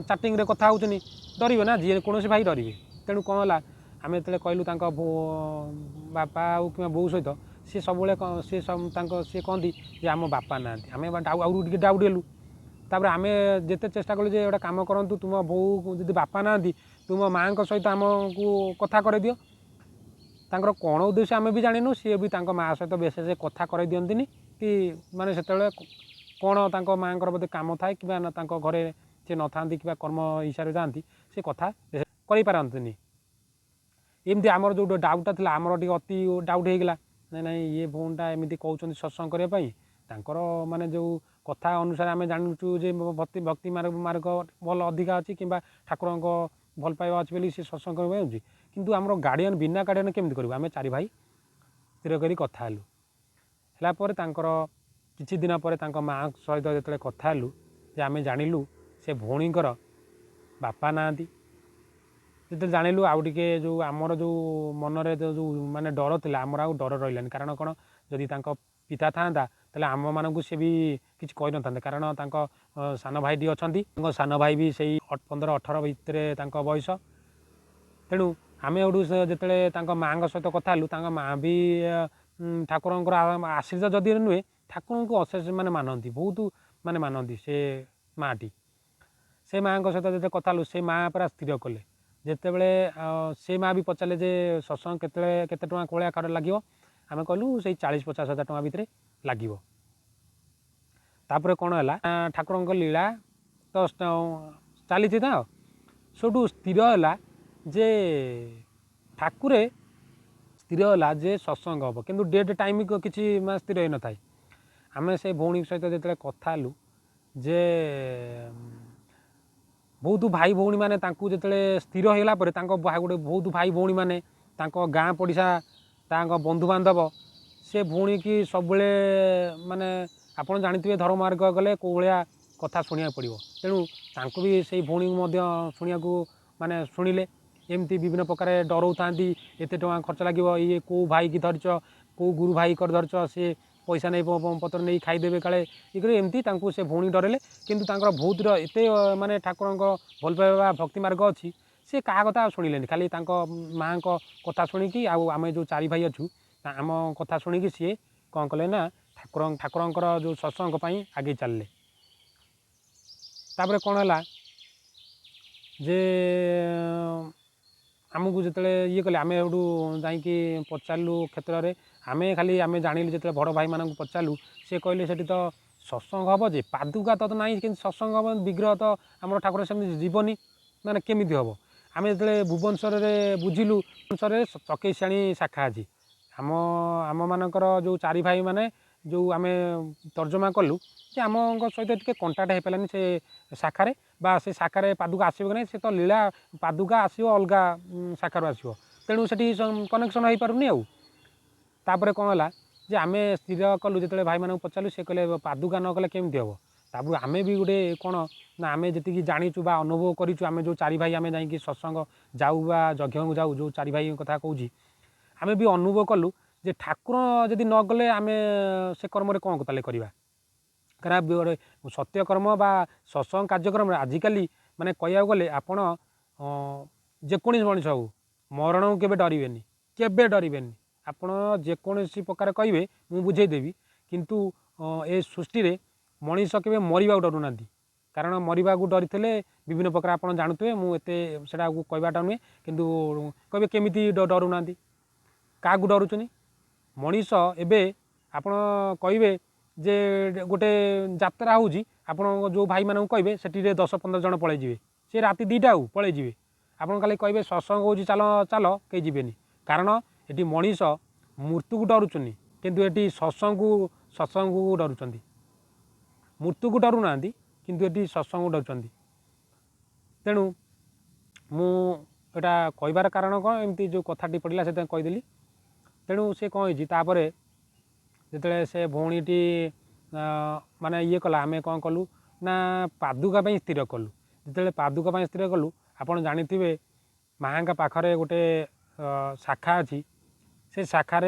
ଚାଟିଂରେ କଥା ହେଉଛନ୍ତି, ଡରିବେ ନା, ଯିଏ କୌଣସି ଭାଇ ଡରିବେ। ତେଣୁ କ'ଣ ହେଲା, ଆମେ ଯେତେବେଳେ କହିଲୁ ତାଙ୍କ ବାପା ଆଉ କିମ୍ବା ବୋଉ ସହିତ, ସିଏ ସବୁବେଳେ ସିଏ କହନ୍ତି ଯେ ଆମ ବାପା ନାହାନ୍ତି। ଆମେ ଆହୁରି ଟିକେ ଡାଉଟ୍ ହେଲୁ। ତାପରେ ଆମେ ଯେତେ ଚେଷ୍ଟା କଲୁ ଯେ ଗୋଟେ କାମ କରନ୍ତୁ, ତୁମ ବୋଉ ଯଦି ବାପା ନାହାନ୍ତି ତୁମ ମାଆଙ୍କ ସହିତ ଆମକୁ କଥା କରେଇଦିଅ। ତାଙ୍କର କ'ଣ ଉଦ୍ଦେଶ୍ୟ ଆମେ ବି ଜାଣିନୁ, ସିଏ ବି ତାଙ୍କ ମାଆ ସହିତ ବିଶେଷ କଥା କରେଇ ଦିଅନ୍ତିନି, କି ମାନେ ସେତେବେଳେ କ'ଣ ତାଙ୍କ ମାଆଙ୍କର ବୋଧେ କାମ ଥାଏ କିମ୍ବା ତାଙ୍କ ଘରେ ସେ ନଥାନ୍ତି କିମ୍ବା କର୍ମ ହିସାବରେ ଯାଆନ୍ତି, ସେ କଥା କରିପାରନ୍ତିନି। ଏମିତି ଆମର ଯେଉଁ ଡାଉଟ୍ଟା ଥିଲା, ଆମର ଟିକେ ଅତି ଡାଉଟ୍ ହେଇଗଲା, ନାଇଁ ଇଏ ଭଉଣୀଟା ଏମିତି କହୁଛନ୍ତି ସତ୍ସଙ୍ଗ କରିବା ପାଇଁ, ତାଙ୍କର ମାନେ ଯେଉଁ କଥା ଅନୁସାରେ ଆମେ ଜାଣୁଛୁ ଯେ ଭକ୍ତି ମାର୍ଗ ଭଲ ଅଧିକା ଅଛି କିମ୍ବା ଠାକୁରଙ୍କ ଭଲ ପାଇବା ଅଛି ବୋଲି ସେ ସତ୍ସଙ୍ଗ କରିବା ହେଉଛି, କିନ୍ତୁ ଆମର ଗାର୍ଡ଼ିଆନ୍ ବିନା ଗାର୍ଡ଼ିଆନ୍ କେମିତି କରିବୁ। ଆମେ ଚାରି ଭାଇ ସ୍ଥିର କରି କଥା ହେଲୁ। ହେଲା ପରେ ତାଙ୍କର କିଛି ଦିନ ପରେ ତାଙ୍କ ମାଆ ସହିତ ଯେତେବେଳେ କଥା ହେଲୁ, ଯେ ଆମେ ଜାଣିଲୁ ସେ ଭଉଣୀଙ୍କର ବାପା ନାହାନ୍ତି। ଯେତେବେଳେ ଜାଣିଲୁ ଆଉ ଟିକେ ଯେଉଁ ଆମର ଯେଉଁ ମନରେ ଯେଉଁ ମାନେ ଡର ଥିଲା, ଆମର ଆଉ ଡର ରହିଲାନି, କାରଣ କ'ଣ ଯଦି ତାଙ୍କ ପିତା ଥାଆନ୍ତା ତାହେଲେ ଆମମାନଙ୍କୁ ସେ ବି କିଛି କହିନଥାନ୍ତେ, କାରଣ ତାଙ୍କ ସାନ ଭାଇଟି ଅଛନ୍ତି, ତାଙ୍କ ସାନ ଭାଇ ବି ସେଇ 15-18 ଭିତରେ ତାଙ୍କ ବୟସ। ତେଣୁ ଆମେ ଏଠୁ ଯେତେବେଳେ ତାଙ୍କ ମାଆଙ୍କ ସହିତ କଥା ହେଲୁ, ତାଙ୍କ ମାଆ ବି ଠାକୁରଙ୍କର ଆଶ୍ରିତ ଯଦି ନୁହେଁ, ଠାକୁରଙ୍କୁ ଅଶେଷ ମାନେ ମାନନ୍ତି, ବହୁତ ମାନେ ମାନନ୍ତି ସେ ମାଆଟି। ସେ ମାଆଙ୍କ ସହିତ ଯେତେବେଳେ କଥା ହେଲୁ, ସେ ମାଆ ପୁରା ସ୍ଥିର କଲେ। ଯେତେବେଳେ ସେ ମାଆ ବି ପଚାରିଲେ ଯେ ସତ୍ସଙ୍ଗ କେତେ ଟଙ୍କା କୋଳିଆ କାର୍ଡ଼ ଲାଗିବ, ଆମେ କହିଲୁ ସେଇ 40-50 ହଜାର ଟଙ୍କା ଭିତରେ ଲାଗିବ। ତାପରେ କ'ଣ ହେଲା, ଠାକୁରଙ୍କ ଲୀଳା ତ ଚାଲିଛି ତ, ସେଠୁ ସ୍ଥିର ହେଲା ଯେ ଠାକୁରେ ସ୍ଥିର ହେଲା ଯେ ସତ୍ସଙ୍ଗ ହେବ, କିନ୍ତୁ ଡେଟ୍ ଟାଇମ୍ କିଛି ମାନେ ସ୍ଥିର ହେଇନଥାଏ। ଆମେ ସେ ଭଉଣୀ ସହିତ ଯେତେବେଳେ କଥା ହେଲୁ ଯେ ବହୁତ ଭାଇ ଭଉଣୀମାନେ ତାଙ୍କୁ ଯେତେବେଳେ ସ୍ଥିର ହେଇଗଲା ପରେ ତାଙ୍କ ବହୁତ ଭାଇ ଭଉଣୀମାନେ ତାଙ୍କ ଗାଁ ପଡ଼ିଶା ତାଙ୍କ ବନ୍ଧୁବାନ୍ଧବ ସେ ଭଉଣୀକି ସବୁବେଳେ ମାନେ ଆପଣ ଜାଣିଥିବେ ଧର୍ମ ମାର୍ଗ ଗଲେ କେଉଁ ଭଳିଆ କଥା ଶୁଣିବାକୁ ପଡ଼ିବ, ତେଣୁ ତାଙ୍କୁ ବି ସେଇ ଭଉଣୀକୁ ମଧ୍ୟ ଶୁଣିବାକୁ ମାନେ ଶୁଣିଲେ, ଏମିତି ବିଭିନ୍ନ ପ୍ରକାର ଡରଉଥାନ୍ତି, ଏତେ ଟଙ୍କା ଖର୍ଚ୍ଚ ଲାଗିବ, ଇଏ କେଉଁ ଭାଇକି ଧରିଛ, କେଉଁ ଗୁରୁ ଭାଇଙ୍କର ଧରିଛ, ସିଏ ପଇସା ନେଇ ପତ୍ର ନେଇ ଖାଇଦେବେ କାଳେ ଇଏ କରି, ଏମିତି ତାଙ୍କୁ ସେ ଭଉଣୀ ଡରେଇଲେ। କିନ୍ତୁ ତାଙ୍କର ବହୁତର ଏତେ ମାନେ ଠାକୁରଙ୍କ ଭଲ ପାଇବା ଭକ୍ତି ମାର୍ଗ ଅଛି, ସେ କାହା କଥା ଶୁଣିଲେନି, ଖାଲି ତାଙ୍କ ମାଆଙ୍କ କଥା ଶୁଣିକି, ଆଉ ଆମେ ଯେଉଁ ଚାରି ଭାଇ ଅଛୁ ଆମ କଥା ଶୁଣିକି ସିଏ କ'ଣ କଲେ ନା ଠାକୁରଙ୍କର ଯେଉଁ ସତ୍ସଙ୍ଗ ପାଇଁ ଆଗେଇ ଚାଲିଲେ। ତାପରେ କ'ଣ ହେଲା ଯେ आमको जो ये कले आम एटू जा पचारू क्षेत्र में आम जाणिलु जो बड़ भाई मानक पचारू सी कहले से तो सत्संग हम जे पादुका तो ना कि सत्संग हम विग्रह तो आम ठाकुर सेमती जीवनी माने केमी हम आम जो भुवनेश्वर में बुझिलु भुवनेश्वर चकेशाणी शाखा अच्छी आम आम मानकर जो चारि भाई माने जो आम तर्जमा कलु कि आम सहित टे कंटाक्ट हो पारानी से शाखार बा से शाखार पादुका आसो कि ना से तो लीला पादुका आसो अलग शाखार आसो तेणु से कनेक्शन हो पारुनी आउे कौन है जे आम स्थिर कलु जो भाई मानक पचारू सी कहले पादुका न कले केमती हम तापर आम भी गोटे कौन ना आम जी जाचु बा अनुभव करूँ आम जो चारि भाई आम जा सत्संग जाऊ बा यज्ञ को जाऊ जो चारि भाई कथा कहूँ आम भी अनुभव कलु जे ठाकुर जदि न गले आम से कर्म कौन ताले करवा कारण सत्यकर्म बा सत्संग कार्यक्रम आजिकली माने कह गले आपण जेकोसी मनीष हो मरण को केवे डरबेनि केवे डरबेनि आपण जेकोसी प्रकार कहे मुझे बुझेदेवी किंतु ए सृष्टि रे मनीष केवे मरवा डरुना कारण मरवा डरी थे विभिन्न प्रकार आप जानते मुझे से कहवाटा नुहे कितु कहे केमी डरुना क्या डरुचनी मनीष एबे आपण कहे जे गोटे यात्रा होउची आपण जो भाई मानक कहे से 10-15 जन पलैजे सी राति 2टा पलैजे आपड़ खाली कहे सत्संग हो चल चल कहीं जीवेनि कारण ये मनीष मृत्यु को डरुचुनि किंतु ये सत्संग को डरुंच मृत्यु को डरुना किंतु ये सत्संग को डरुंच तेणु मुझा कहबार कारण कौन एमती जो कथाटी पड़ा से कहीदेली तेणु से कौन होपर जिते से भौणीटी माने ये कला आम कौन कलु ना पादुका स्थिर कलु जिते पादुका स्थिर कलु आपड़ जाथे माँ पाखरे गोटे शाखा अच्छी से शाखार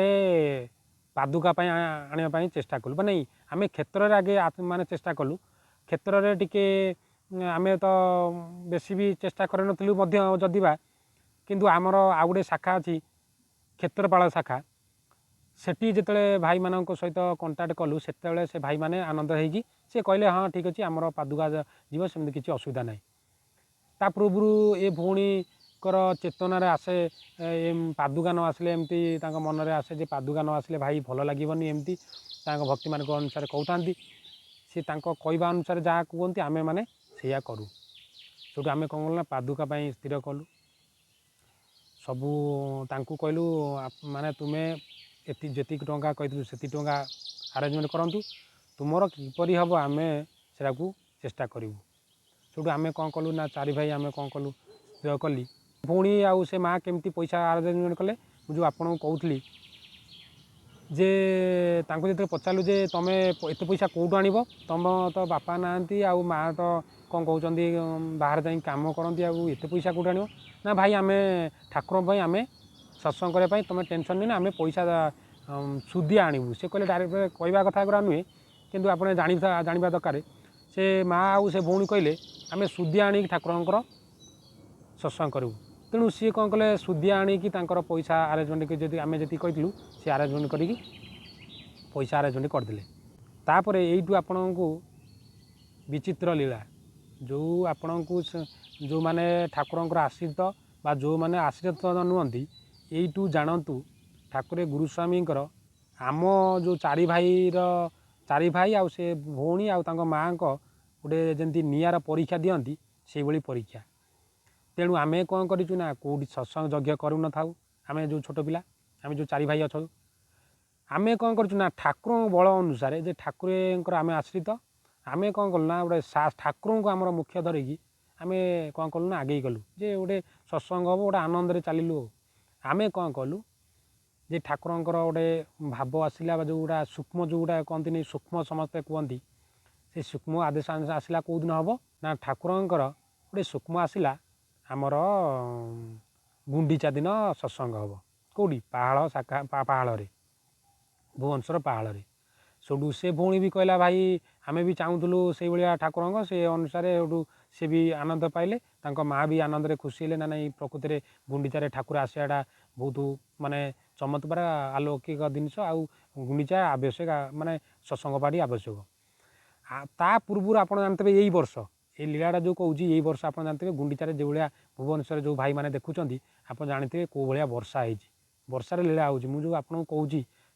पादुका आने चेष्टा कलु नहीं आम क्षेत्र में आगे माने चेष्टा कलु क्षेत्र में टिके आम तो बेसी भी चेष्टा कर नथिलु जदिबा किंतु आमर आउ गोटे शाखा अच्छी क्षेत्रपाल शाखा सेठी जिते भाई मान सहित कंटाक्ट कलु से भाई माने आनंद होगी सी कहले हाँ ठीक अच्छे आमर पादुका जीव सेमती किसी असुविधा ना ता पूर्व ए भौणी चेतनार आसे पादुका न आसले एमती मनरे आसे जे पादुका न आसले भाई भल लगे एमती भक्ति मान अनुसार कहता सी कहवा अनुसार जहाँ कहते आमे मैंने से करूँ जो आम कौन कलु पादुका स्थिर कलु सबू कहलु माने तुम्हें जी टंका कही से टंका आरेंजमेंट करूँ तुमर किपरि हम आम से चेष्टा करूँ जो आम कौन कलु ना चारि भाई आम कौन कलु स्थिर कली पुणी आउ से माँ केमती पैसा आरेंजमेंट कले जो आपको कहूली जे जो पचारू जे तुम एत पैसा कौटू आण तुम तो बापा ना आउ माँ तो कौन कहते बाहर जा कम करती आते पैसा कौटू आण ना भाई आम ठाकुर आम सत्संग करने तुम टेंशन नहीं आम पैसा सुदिया आणबू से कहले डायरेक्ट कहवा कथा गुरा नुहे किंतु आप जाना दरकार से माँ आउ से भौणी कहले आम सुदिया आण ठाकुर सत्संग करूँ तेणु सी कौन कले सुदिया आणिकी पैसा आरेंजमेंट जी आम जी कहूँ सी आरेंजमेंट करी पैसा आरेंजमेंट करदे तापर यू आपण को विचित्र लीला जो आपण को जो माने ठाकुर आश्रित बा जो माने आश्रित नुहति यू जानतु ठाकुर गुरुस्वामी आम जो चारि भाई आउ से भौणी आउ माँ को गोटे जमी निआर परीक्षा दिखती से भाई परीक्षा तेणु आम कौन करूँ कौटी सत्संग यज्ञ करूँ न था आम जो छोट पिला आम जो चारि भाई अच्छु आम कौन करूँ ठाकुर बल अनुसार जे ठाकुर आम आश्रित आम कौन कलु ना गोटे ठाकुर को आम मुख्य धरिकी आम कौन कलु ना आगे गलु जे गोटे सत्संग हम गोटे आनंद चलू आम कौन कलु जे ठाकुर गोटे भाव आसला जो गुड़ा सूक्ष्म जो गुड़ा कहती सूक्ष्म समस्ते कहती से सूक्ष्म आदेश आसला कौ दिन हम ना ठाकुर गोटे सूक्ष्म आसला आमर गुंडीचा दिन सत्संग हम कौटी पहाड़ शाखा पहाड़ भुवनेश्वर पहाड़ सेठू से भौणी भी कहला भाई आम भी चाहूलु से भाया ठाकुर से अनुसार सी भी आनंद पाइले माँ भी आनंद खुशी है ना नहीं प्रकृति में गुंडीचारे ठाकुर आसाटा बहुत माने चमत्कार आलौकिक जिनस आउ गुंडीचा आवश्यक माने सत्संग पार्टी आवश्यक ता पूर्व आप जानते यही वर्ष ये लीलाटा जो कौच ये वर्ष आप जानते गुंडीचार जो भाया भुवनेश्वर जो भाई मैंने देखुं आप जानते कौ भाया वर्षा हो वर्षार लीला हो आपको कौच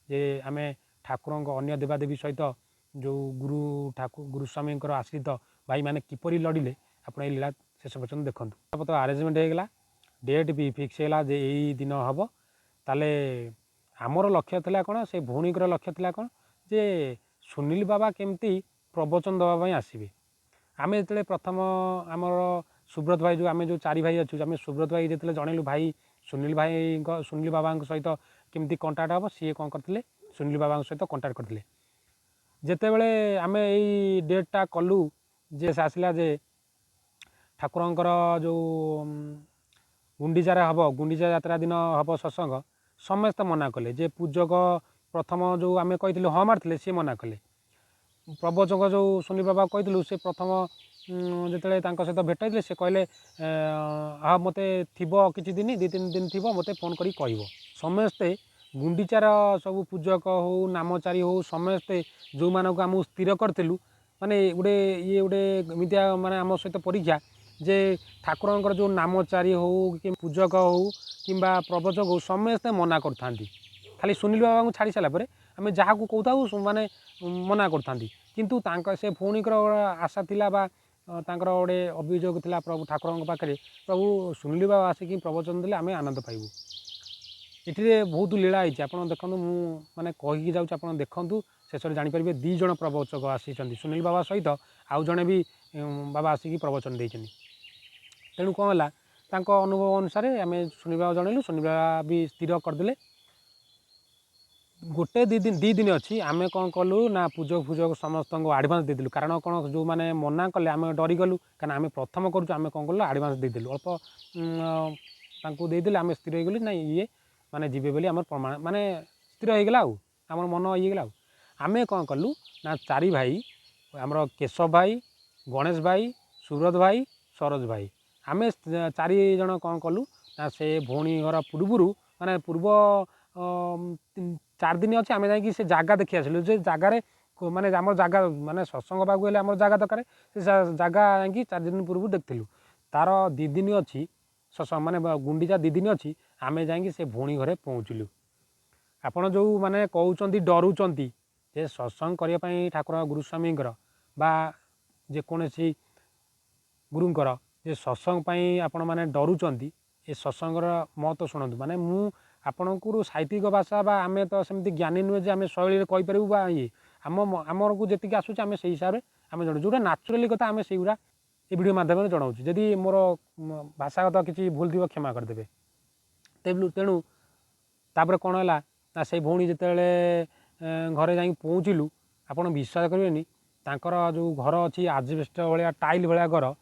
जे आम ठाकुर अन्य देवादेवी सहित जो गुरुस्वामी आश्रित भाई मैंने किपरि लड़िले आप लीला शेष पर्यटन देखते तो आरेंजमेंट होगा डेट भी फिक्स है जे यही दिन हम ताले आमर लक्ष्य था कौन से भौणीकर लक्ष्य था कौन जे सुनील बाबा केमती प्रवचन देवाई आसवे आम जो प्रथम आमर सुब्रत भाई जो आम जो चारि भाई अच्छे आम सुब्रत भाई जो जनइलु भाई सुनील बाबा सहित केमती कंटाक्ट हम सी कौन करते सुनील बाबा सहित कंटाक्ट करते जितेबले आम यही डेटा कलु जे से आसला जे ठाकुरंकर जो गुंडीचार हम गुंडीचा यात्रा दिन हम सत्संग समस्ते मना कले जे पूजक प्रथम जो आम कही हाँ मारते सी मना कले प्रवचक जो सुनील बाबा कही से प्रथम जिते सहित भेट होते से कहले हाँ मत थी कि दिन 2-3 दिन थी मत फोन करी कह समस्ते गुंडीचार सब पूजक हो नामचारी हो समस्ते जो मानक आम स्थिर करूँ माने गोटे ये गोटे एमतिया माने आम सहित परीक्षा जे ठाकुरंकर जो नामचारी हो कि पूजक हो कि प्रवचक हो समस्ते मना करता खाली सुनील बाबा को छाड़ी सारापर आम जहाँ को कहता माने मना करता किंतु से भौणीकर आशा थिला बा तांकर गोटे अभियोग थिला प्रभु ठाकुर पाखे प्रभु सुनील बाबा आसिक प्रवचन देले आम आनंद पाइबू ये बहुत लीला होती आप देखो मैंने कहीकि जाऊँ आप देखूँ शेष में जापर 2 जन प्रवचक आसी सुनील बाबा सहित आउ जड़े भी बाबा आसिक प्रवचन देते तेणु कौन है अनुभव अनुसार आम सुनील बाबा जनइलु सुनील बाबा भी स्थिर करदे गोटे 2 दिन अच्छी आम कौन कलु ना पूजक फूजक समस्त आडभांस देदेलु कारण कौन जो मैंने मना कले आम डरीगलु कारण आम प्रथम करूँ आम कौन कलु आडभांस देदेलु अल्प देदेले आम स्थिर हो गलु ना ये माने जीवे बोली आम प्रमाण माने स्थिर हो गला आम मन ये गला आम कौन कलु ना 4 भाई आमर केशव भाई गणेश भाई सुब्रत भाई सरोज भाई आम 4 जन कौन कलु ना से भौणी घर पूर्वर माने पूर्व 4 दिन अच्छे आम जा जगह देखी आसलु जे जगार माने आम जगह माने सत्संग पाक गले आम जगह दरकार से जगह जा 4 दिन पूर्व देखलु तार 2 दिन अच्छी सत्संग माने गुंडीचा 2 दिन अच्छी आम जा भौणी घरे पहुँचलु आपण जो माने कहते डरुंच जे सत्संग करने ठाकुर गुरुस्वामी बा जेकोसी गुरुंकर जे सत्संग आपण मैंने डरुंच ये सत्संगर महत्व शुणु माने मु आपणकर साहित्यिक भाषा बा आम तो सेमती ज्ञानी नुहे आम शैली कहीपर बा ये आमर को जी आसूँ आम से हिसाब से आम जन जो नाचुराली कथा आम से गुरा ये वीडियो माध्यम जनाऊँ जदि मोर भाषागत किसी भूल थी क्षमा करदे तेणु तापर कौन है ना से भौणी जिते घरे जा पहुँचलु आपड़ विश्वास करेंगे तांकर जो घर अच्छी आजबेस्ट भाया टाइल भाया घर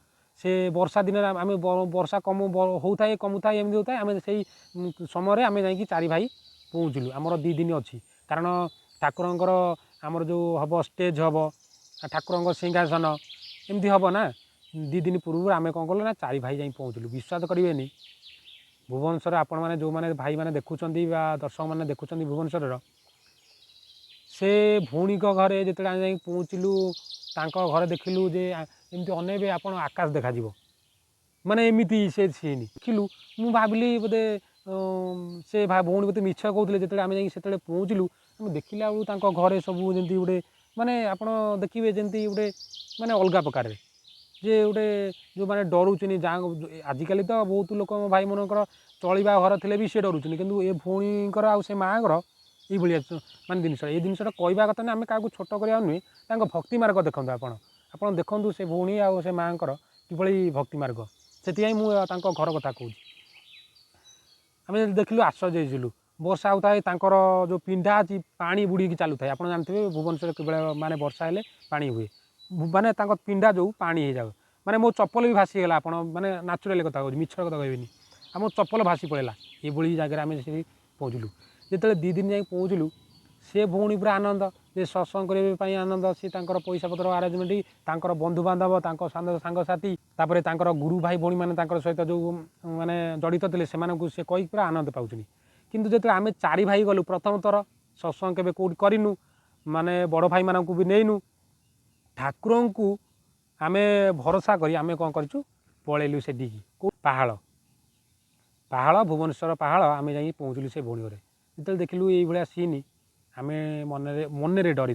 से वर्षा दिन आम वर्षा कम होता है कमुता है एमती होता है आम से समय आम जा 4 भाई पहुँचलु आमर 2 दिन अच्छी कारण ठाकुरंकर आमर जो हम स्टेज हम ठाकुरंकर सिंहासन एमती हम ना 2 दिन पूर्व आम कौन कलु ना 4 भाई जा पहुँचलु विश्वास करेंगे भुवनेश्वर आपण मैंने जो मैंने भाई मैंने देखुं दर्शक मैंने देखुं भुवनेश्वर से भौणी घरे जो जा पहुँचलु घर देखिलु जे एमती अनेबे आप आकाश देखा माने एमती से सीन देखिलु मु भाविली बोधे से भौणी बोधे मिछ कहते जो आम जा पहुँचलु आम देखला बेलू घरे सब जमी गोटे माने आप देखिए जमी गोटे माने अलग प्रकार जे गोटे जो मैंने डरुचनी जहाँ आजिकल तो बहुत लोक भाई मनकर चलवा घर थे भी सी डरुचनी कितु ये भौणीकर आ से माँ घर ये माने जिनसा कहवा कथा ना आम क्या छोट करवा नुहे भक्ति मार्ग देखो आप देखूँ से भौणी आ से माँ कि भक्ति मार्ग से मुझे घर कथा कहूँ आम देखिलु आश्चर्य होइलु वर्षा होता है जो पिंडा अच्छी पानी बुड़ी चलू था आप जानते भुवनेश्वर के माने वर्षा हेले पानी हुए माने पिंडा जो पानी हो जाए माने मो चप्पल भी भासीगला आप माने नाचुराली कथा कहूँ मिछर कथा कहनी आम चप्पल भासी पड़ेगा ये जगह आम से पहुँचलु जिते 2 दिन जा पहुँचलु से भौणी पूरा आनंद जे सत्संग करने आनंद सी पैसा पतर आरेंजमेंट तांकर बंधु बांधव सांगसाथी तापर तांकर गुरु भाई भौणी मैंने सहित जो माने जड़ित थे से कही पूरा आनंद पाउछनी किंतु जो आम 4 भाई गलु प्रथम थर सत्संग केबे कौट करिनु माने बड़ भाई मानू भी नईनु ठाकुर को आमे भरोसा करी आमे कौन करूँ पलैलु से पहाड़ पहाड़ भुवनेश्वर पहाड़ आमे जाई पहुँचलु से भौणी घरे जो देखलु ये सीन आमे मनरे मनरे डरी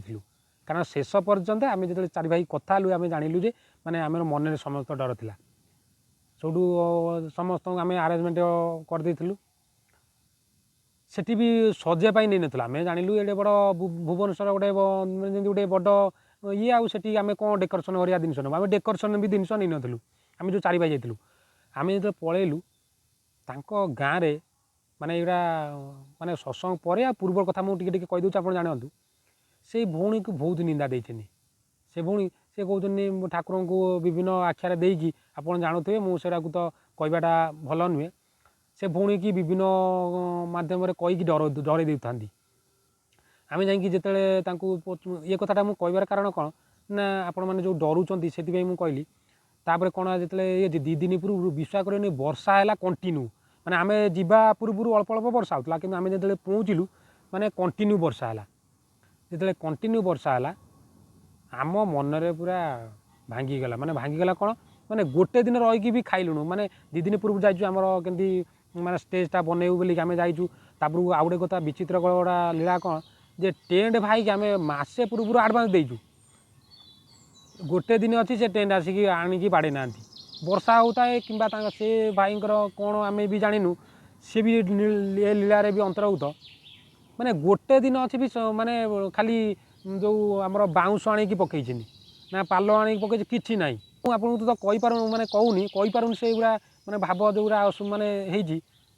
कारण शेष पर्यंत आमे जो चारि भाई कथा लु आमे जानिलु जे माने आम मनरे समस्त डर थिला सबू समस्त आम आरेंजमेंट कर देइथिलु सेठी भी सजापाई नहीं नाला आम जानिलु ये बड़ भुवनेश्वर गोटे गोटे बड़ ये आउ सेठी आम कौन डेकोरेशन करिया जिनिस नब आम डेकोरेशन भी जिनिस नहीं नथिलु आम जो चारि भाई जाइथिलु आम जो पलैलु तांको गाँव रे माने एरा माने सत्संग पर आ पूर्व कथा मुझे टिके कहीदे आप जानतु से भौणी को बहुत निंदा देते से भौणी से कहते ठाकुर को विभिन्न आख्यार देकी आप जानते मुझे तो कहवाटा भल नुहे से भौणी की विभिन्न माध्यम कहीकि डर दे था आम जाते ये कथाटा मुझे कहबार कारण कौन ना आपण मैंने जो डरुंच से मुझे कहली तापर कौन जो ये 2 दिन पूर्व विश्वास कर वर्षा है कंटिन्यू माने आम जा पूर्व अल्प अल्प वर्षा होता कि आम जो पहुँचलु माने कंटिन्यू वर्षा है जो कंटिन्यू वर्षा है आम मनरे पूरा भांगीगला माने भांगीगला कौन माने गोटे दिन रहीकि भी खाइलुनु माने 2 दिन पूर्व जाइए आमर केमती माने स्टेजटा बनैबू बोलिक आम जाइचु तापर आउ गोटे कथा विचित्र गोटा लीला कौन जे टेंट भाई आम मसे पूर्व आडभांस देचु गोटे दिन अच्छी से टेंट आसिक आणिकी बाड़े ना वर्षा होता है कि से भाई कौन आम भी जानू सी भी लीलार भी अंतर्भुत माने गोटे दिन अच्छी भी माने खाली जो आमर बाउंश आणिकी पकई ना पाल आणिकी पकई कि ना आपको तो कहीपर माने कहूनी कहीपर से गुड़ा माने भाव जो माने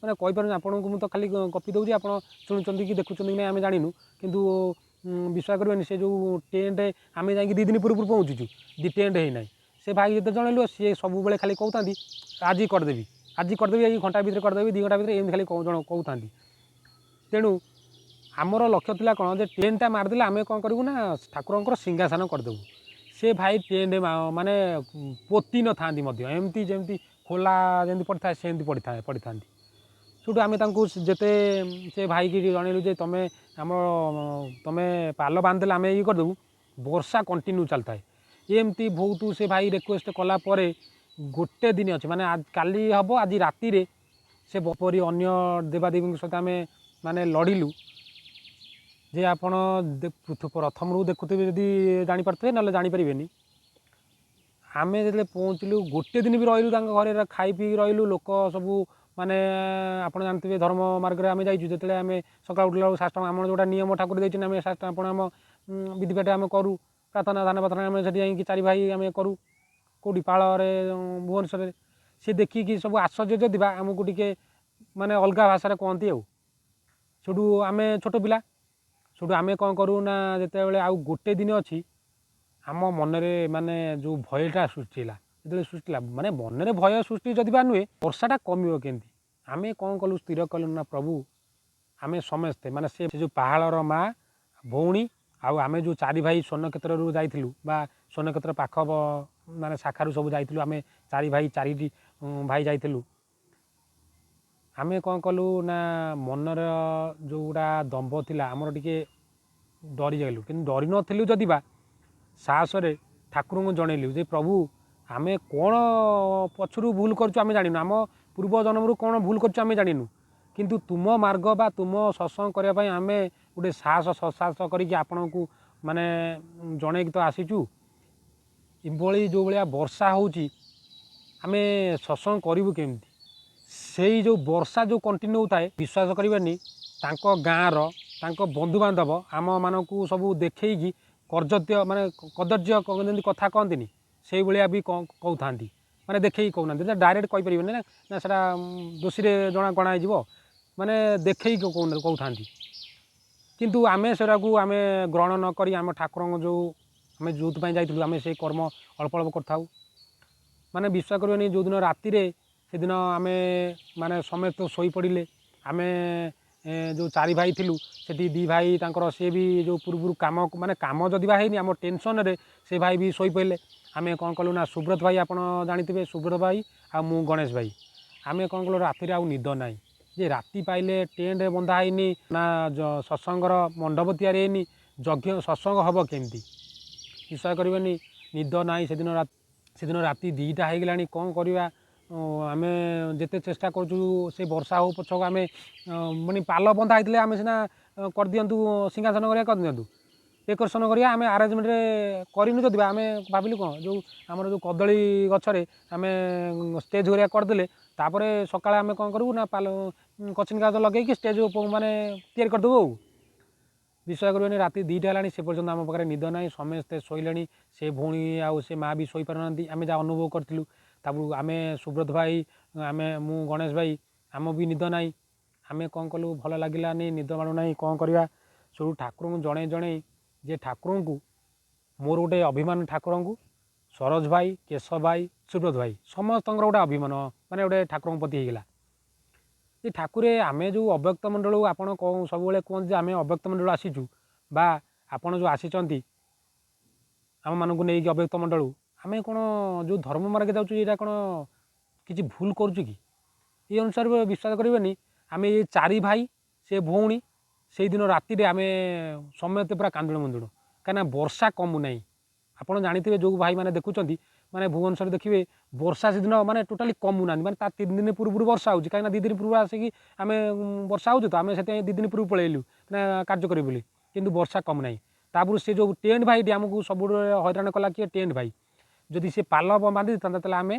माने कहीपर आपको मुझे खाली कपी दूसरी आप शुणुंट कि देखुं कि आम जानू किंतु विश्वास करें से जो टेंट आम जा 2 दिन पूर्व पहुँचुचु दी टेंट है ना से भाई जो जनइलु सी सब बेले खाली कहता आज करदेवी ये घंटा भितर करदेवी 2 घंटा भितर एमती खाली कहता तेणु आमर लक्ष्य था कौन जो टेंटा मारदेले आम कौन करूँ ना ठाकुर सिंहासन करदेबू से भाई टेंट माने पोती न था एमती जमी खोला जमी पड़ी था सेमती पड़ी था सूँ आम जिते से भाई की जनइलु जे तुम आम तुम पाल बांधिदेले आम ये करदेबू वर्षा कंटिन्यू चलता है एमती बहुत से भाई रिक्वेस्ट कलापर गोटे दिन अच्छे माने काली हम आज राति से बपरी अन्य देवादेवी सहित आम माने लड़िलु जे आपण प्रथम रू देखुवे जदि जापारे ना जापरेनि आम जो पहुँचलु गोटे दिन भी रही घर खाई पी रही लोक सबू माने आप जानते धर्म मार्ग में आम जाइए जो आम सका उठला शास्त्र आम जोटा नियम ठाकुर देते आम शास्त्र आप विधिपाठ आम करूँ प्रार्थना धान प्रार्थना आम से 4 भाई आम करूँ कौटी पाल भुवनेश्वर सी देखिकी सब आश्चर्य दिवा आमको टे माने अलग भाषा कहती आठू आम छोट पिला सेठू आम कौन करूँ ना जिते आउ गोटे दिन अच्छी आम मनरे माने जो भयटा सृष्टिला जो सृष्टिला माने मनरे भय सृष्टि जदि बा नुहे वर्षाटा कमिव केमती आम कौन कलु स्थिर कलु ना प्रभु आम समस्ते माने से जो पहाड़र माँ भौणी आम जो 4 भाई स्वर्णक्षेत्र जाइलु बा स्वर्णक्षेत्र पाख माने शाखारू सब जाइलु आम 4 भाई 4 भाई जाइलु आम कौन कलु ना मनर जोड़ा दम्भ थिला आमर टिके डरी जाइलु कि डरी नथिलु जदि बा साहस ठाकुर को जनइलु जे प्रभु आम कौन पछरू भूल करूँ आम जानू आम पूर्व जन्म कौन भूल करूँ जानू किंतु तुम मार्ग बा तुम सत्संग करने आम गोटे साहस ससाहस करके आपण को माने जन तो आसीचु इभली जो भाया वर्षा होची आम सत्संग करूँ केमती से जो वर्षा जो कंटिन्यू होता है विश्वास करेंगे तांको गाँवर तांको बंधुबांधव आम मानू सब देखी कर्जद्य माने कदर्य कथा कहती से भाया भी कहता माने देखी कहना डायरेक्ट कहीपर ना ना से दोषी जना गणाई माने देखी कहता किंतु आम से आम ग्रहण नक आम ठाकुर जो आम जो जाइलु आम से कर्म अल्प अल्प कर माने विश्वास करेंगे जो दिन राति से दिन आम माने समस्त शोई पड़े आम जो 4 भाई थिलु सेठी 2 भाई तांकर से भी जो पूर्व काम माने काम जदि है आम टेंशन रे से भाई भी शोई पड़े आम कौन कलु ना सुब्रत भाई आप जानते सुब्रत भाई आ मु गणेश भाई आम कौन कलु राति आउ निद ना जे राति पाइले टेंट बंधा है ना सत्संगर मंडप तैयारी यज्ञ सत्संग हम केमती विश्वास करेंगे निद ना से दिन रात से दिन राति 2टा हो गलानी कौन करवा आम जिते चेष्टा करूँ से वर्षा हो पछक आम माने पाल बंधा होते आम सीना कर दिंतु सिंहासन कर दिंतु डेकोरेसन करिया आम आरेंजमेंट करनु जदि आम भाविलु कौन जो आमर जो कदली गचरे आम स्टेज करिया करदे तापर सकाଳେ आम कौन करूँ ना पाल कचिन कागज लगे स्टेज माने तैयारी करदेबू विश्वास करेंगे राति 2टा है से पर्यटन आम पाखे निद ना समस्ते शोले से भौणी आउ से माँ भी शोपार ना आम जहाँ अनुभव करूँ तापर आम सुब्रत भाई आम मु गणेश भाई आम भी निद ना आम कौन कलु भल लगे निद माणुना कौन करवा सब ठाकुर को जड़े जड़े जे ठाकुर को मोर गोटे अभिमान ठाकुर को सरोज भाई केशव भाई सुब्रत भाई समस्त गोटे अभिमान माने गोटे ठाकुर प्रति होगा ये ठाकुर आम जो अव्यक्त मंडल आप सब कहते आम अव्यक्त मंडल आसीचु बा आपड़ जो आसी आम मानक नहीं अव्यक्त मंडल आम कौन जो धर्म मार्गे जाऊँ यहाँ कौन किसी भूल करुचु कि ये अनुसार विश्वास करें आम ये 4 भाई से भौणी से दिन राति आम समयते पूरा कांदुण मुंदुण कहीं वर्षा कमु ना आपड़ जानते जो भाई मैंने देखुं माने भुवनेश्वर देखिए वर्षा से दिन माने टोटाली कमु ना माने 3 दिन पूर्व वर्षा हो कहीं 2 दिन पूर्व आसिक आम वर्षा हो तो आम से 2 दिन पूर्व पलैलु कार्य करें बोली किंतु वर्षा कम ना तापर से जो टेंट भाई आमको सब हैरान कला किए टेंट भाई जदि से पाल बांधि था आम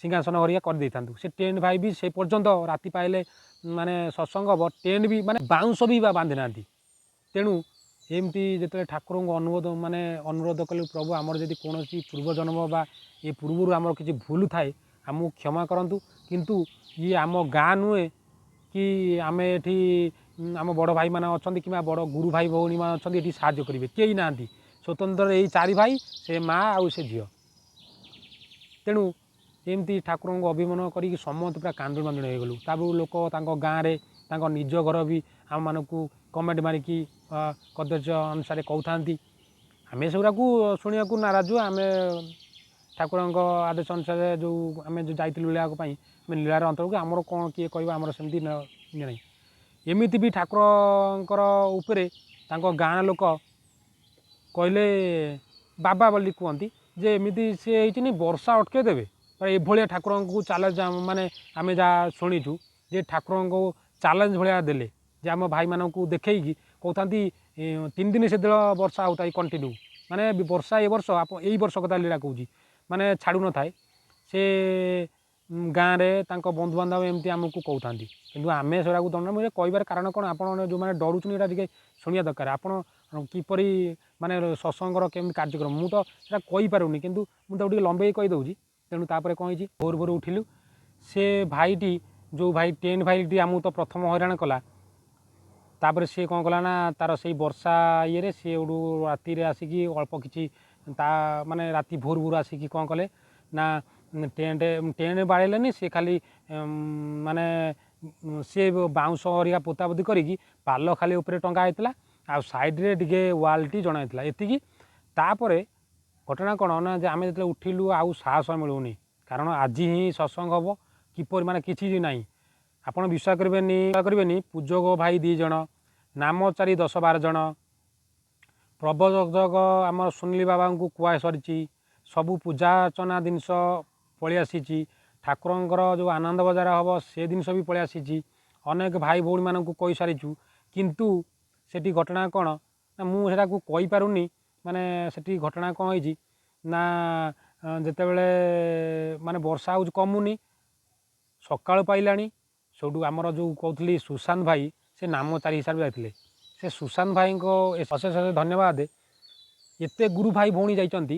सिंहासन हरिया कर था से टेंट भाई भी से पर्यंत राति पाइले माने सत्संग हम टेंट भी माने बाउंस भी बांधि ना तेणु एमती जो ठाकुर को अनुरोध कलु प्रभु आमर जदि कौन पूर्व जन्म बा ये पूर्व आमर किसी भूल थाए आमको क्षमा करंतु किंतु ये आम गाँ नुहे कि आम एठी आम बड़ भाई मैंने अच्छा कि बड़ गुरु भाई भौणी मैंने अच्छा ये साहय करेंगे कई ना स्वतंत्र यही 4 भाई से माँ आउ से झील तेणु एमती ठाकुर को अभिमान करी समस्त पूरा कांदुण बांदुण हो गलु तापर लोक गाँव में निज घर भी आम मानक कमेंट मारिकी कदर्य अनुसार कहते आम सेगुरा शुणा नाराज आम ठाकुर आदेश अनुसार जो आम जो जाइलु लीलापाई आम लीलार अंतर्गत आमर कौन किए कह आमर सेमती ना एमती भी ठाकुर उपरे गाँ लोक कहले बाबा बोली कहती जे एमती सी वर्षा अटके देवे ये ठाकुर को चैलेंज माने आम जहाँ शुणीचु जे ठाकुर को चैलेंज भाया देले जे आम भाई मानक देखी कहते 3 दिन से वर्षा होता है कंटिन्यू माने वर्षा ये वर्ष आप यही वर्ष कथा लीला कहूँ माने छाड़ू न थाए से गाँव में बंधु बांधव एमती आमको कहते कि आम से दंड मुझे कहबार कारण कौन आप जो मैंने डरुचुन ये शुणा दरकार आपड़ किपरि माने सत्संगर केमी कार्यक्रम मुझे तो कहीपरूनी कि मुझे लंबे कहीदे तेणु तापर कौन भोर भोर उठिलु से भाईटी जो भाई टेन भाईटी आमको तो प्रथम हैरान कला तापर सी कौन कला ना तार से वर्षा ये सी राति आसिकी अल्प किसी माने राति भोर भोर आसिकी कौन कले ना टेंट बाड़ेलेनी सी खाली माने सी बाउंश हरिया पोतापोती करी पाल खाली ऊपर टंगा होता आ साइड्रे टे वाल्टी जनाई एति तापर घटना कौन ना आम जो उठिलु आउ साहस मिलूनी कारण आज ही सत्संग हम किपर माने किसी ना आपड़ विश्वास करेंगे पूजक भाई 2 जन नामचारी 10-12 जन प्रबोधक आम सुनील बाबा को कुआ सरी सबू पूजा अर्चना जिनस पलि आसी ठाकुर जो आनंद बजार हम से जिनस भी पलि आसी अनेक भाई भौणी मानक कही सारीचु किंतु सेठी घटना कौन ना मुझे कहीपरूनी माने सेठी घटना कौन होती ना जिते बड़े माने वर्षा हो कमुनी सकाल पाइला सेठू आमर जो कहती सुशांत भाई से नामचारी हिसाब से जाते से सुशांत भाई को अशेष अशेष धन्यवाद एते गुरु भाई भौणी जाइंट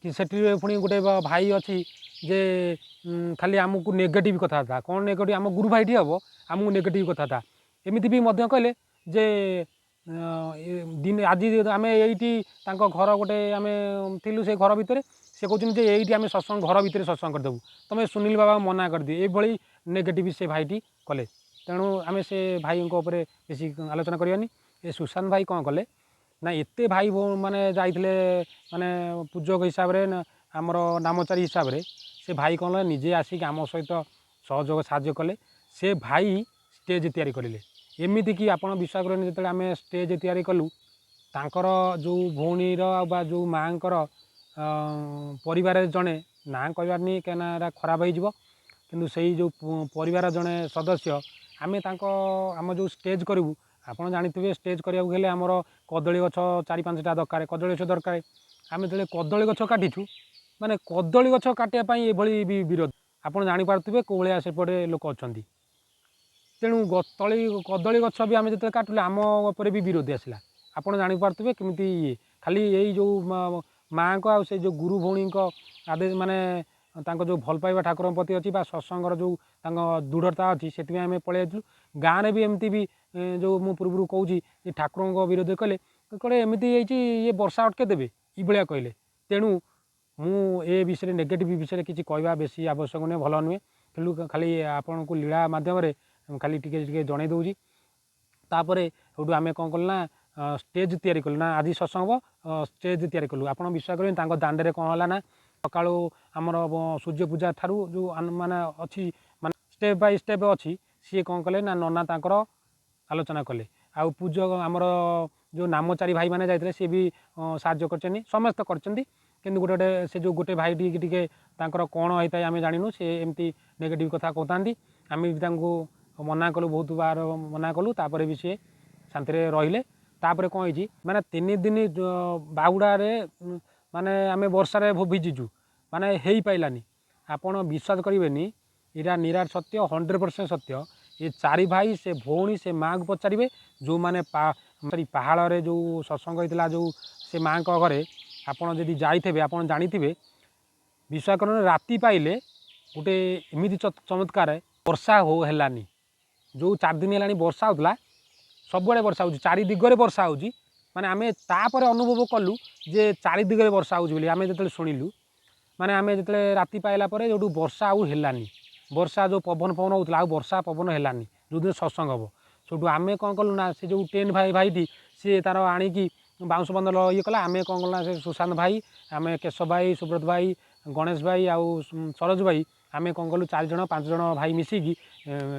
कि सेठी पुणी गोटे भाई अच्छी जे खाली आमको नेगेटिव कथा था कौन नेगेटिव आम गुरु भाईटी हम आमको नेगेटिव कथा था एमती भी कहले जे दिन आज आम ये घर गोटे आम थिलु से घर भितर से कहते ये आम सत्संग घर भितर सत्संग करदेबू तुम सुनील बाबा मना कर दिए ये नेगेटिव से भाईटी कले तेणु आम से भाई बेसी आलोचना करवानी ये सुशांत भाई कौन कले ना एते भाई माने जाइए माने पूजक हिसाब से आमर नामचारी हिसाब से से भाई कौन निजे आसिक आम सहित सहयोग साहय कले से भाई स्टेज तैयारी करें एमती कि आप विश्वास करें जो आम स्टेज तैयारी कलु तांकर जो भौणीर बा जो माँ परिवार जड़े ना कहबारनी कहीं खराब हो किंतु से जो परिवार जड़े सदस्य आम आम जो स्टेज करूँ आपड़ जानते स्टेज कराया आमर कदली गछ 4-5टा दरकार कदली गछ दरकार आम जो कदली गछ काटिछु माने कदली गछ काटापी ये विरोध आपड़ जापारे कौ भाया सेपटे लोक अच्छा तेणु तली कदली गछ भी आम जो काटिले आम उपर भी विरोधी आसला आपड़ जापारे केमी ये खाली यही जो माँ को से जो गुरु भौणी आदेश माने जो भल पाइबा ठाकुर प्रति अच्छी सत्संगर जो दृढ़ता अच्छी से आम पलि गाँव में भी एमती भी जो मु पूर्व कहूँ ठाकुरों विरोध कले कड़े एमती ये वर्षा अटके देवे ये कहले तेणु मु ए विषय नेगेटिव विषय किसी कहवा बेसी आवश्यक नुहे भल नुहे तेणु खाली आपन को लीला मध्यम खाली टे जन दूँ तापर सेठू आम कौन कलु ना स्टेज तैयारी कलु ना आज सत्संग स्टेज तैयारी कलु आप विश्वास करें दांडे कौन है ना सका आमर सूर्य पूजा ठारू जो माने अच्छी माने स्टेप बाय स्टेप अच्छी सी कौन कले ना नना तांकर आलोचना कले आ पूज आमर जो नामचारी भाई मैंने जाते सी भी साहाଯ୍ୟ कर समस्त कर गोटे गोटे से जो गोटे भाई टी कौन होता है आम जानू सी एमती नेगेटिव कथा कहता आम भी मना कलु बहुत बार मना कलु तापर भी सी शांति रहिले तापर कौन होती माने 3 दिन बाहुड़े माने आम वर्षार भिजिचु माने हो पाइलानी आपड़ विश्वास करेंगे इरा निराट सत्य 100% सत्य ये 4 भाई से भौणी से माँ को पचारे जो मैंने पहाड़ जो सत्संग होता जो से माँ को घरे आपड़ जदि जाइए आप जानी विश्वास कर राति पाइले गोटे एमती चमत्कार वर्षा होलानी जो 4 दिन है वर्षा होता सब वर्षा हो 4 दिगरे वर्षा हो माने आम तापर अनुभव कलु जे 4 दिगरे वर्षा होली आम जो शुणिलु माने आम जो राति पाइला जो वर्षा आनी वर्षा जो पवन पवन होता वर्षा पवन है जो दिन सत्संग हम सेठू आम कौन कलु ना से जो 10 भाईटी सी तार आणिकी बाउंश बंदल ये कला आम कौन कलु ना से सुशांत भाई आम केशव भाई सुब्रत भाई गणेश भाई आउ सरोज भाई आम कौन कलु 4 जन 5 जन भाई मिसिकी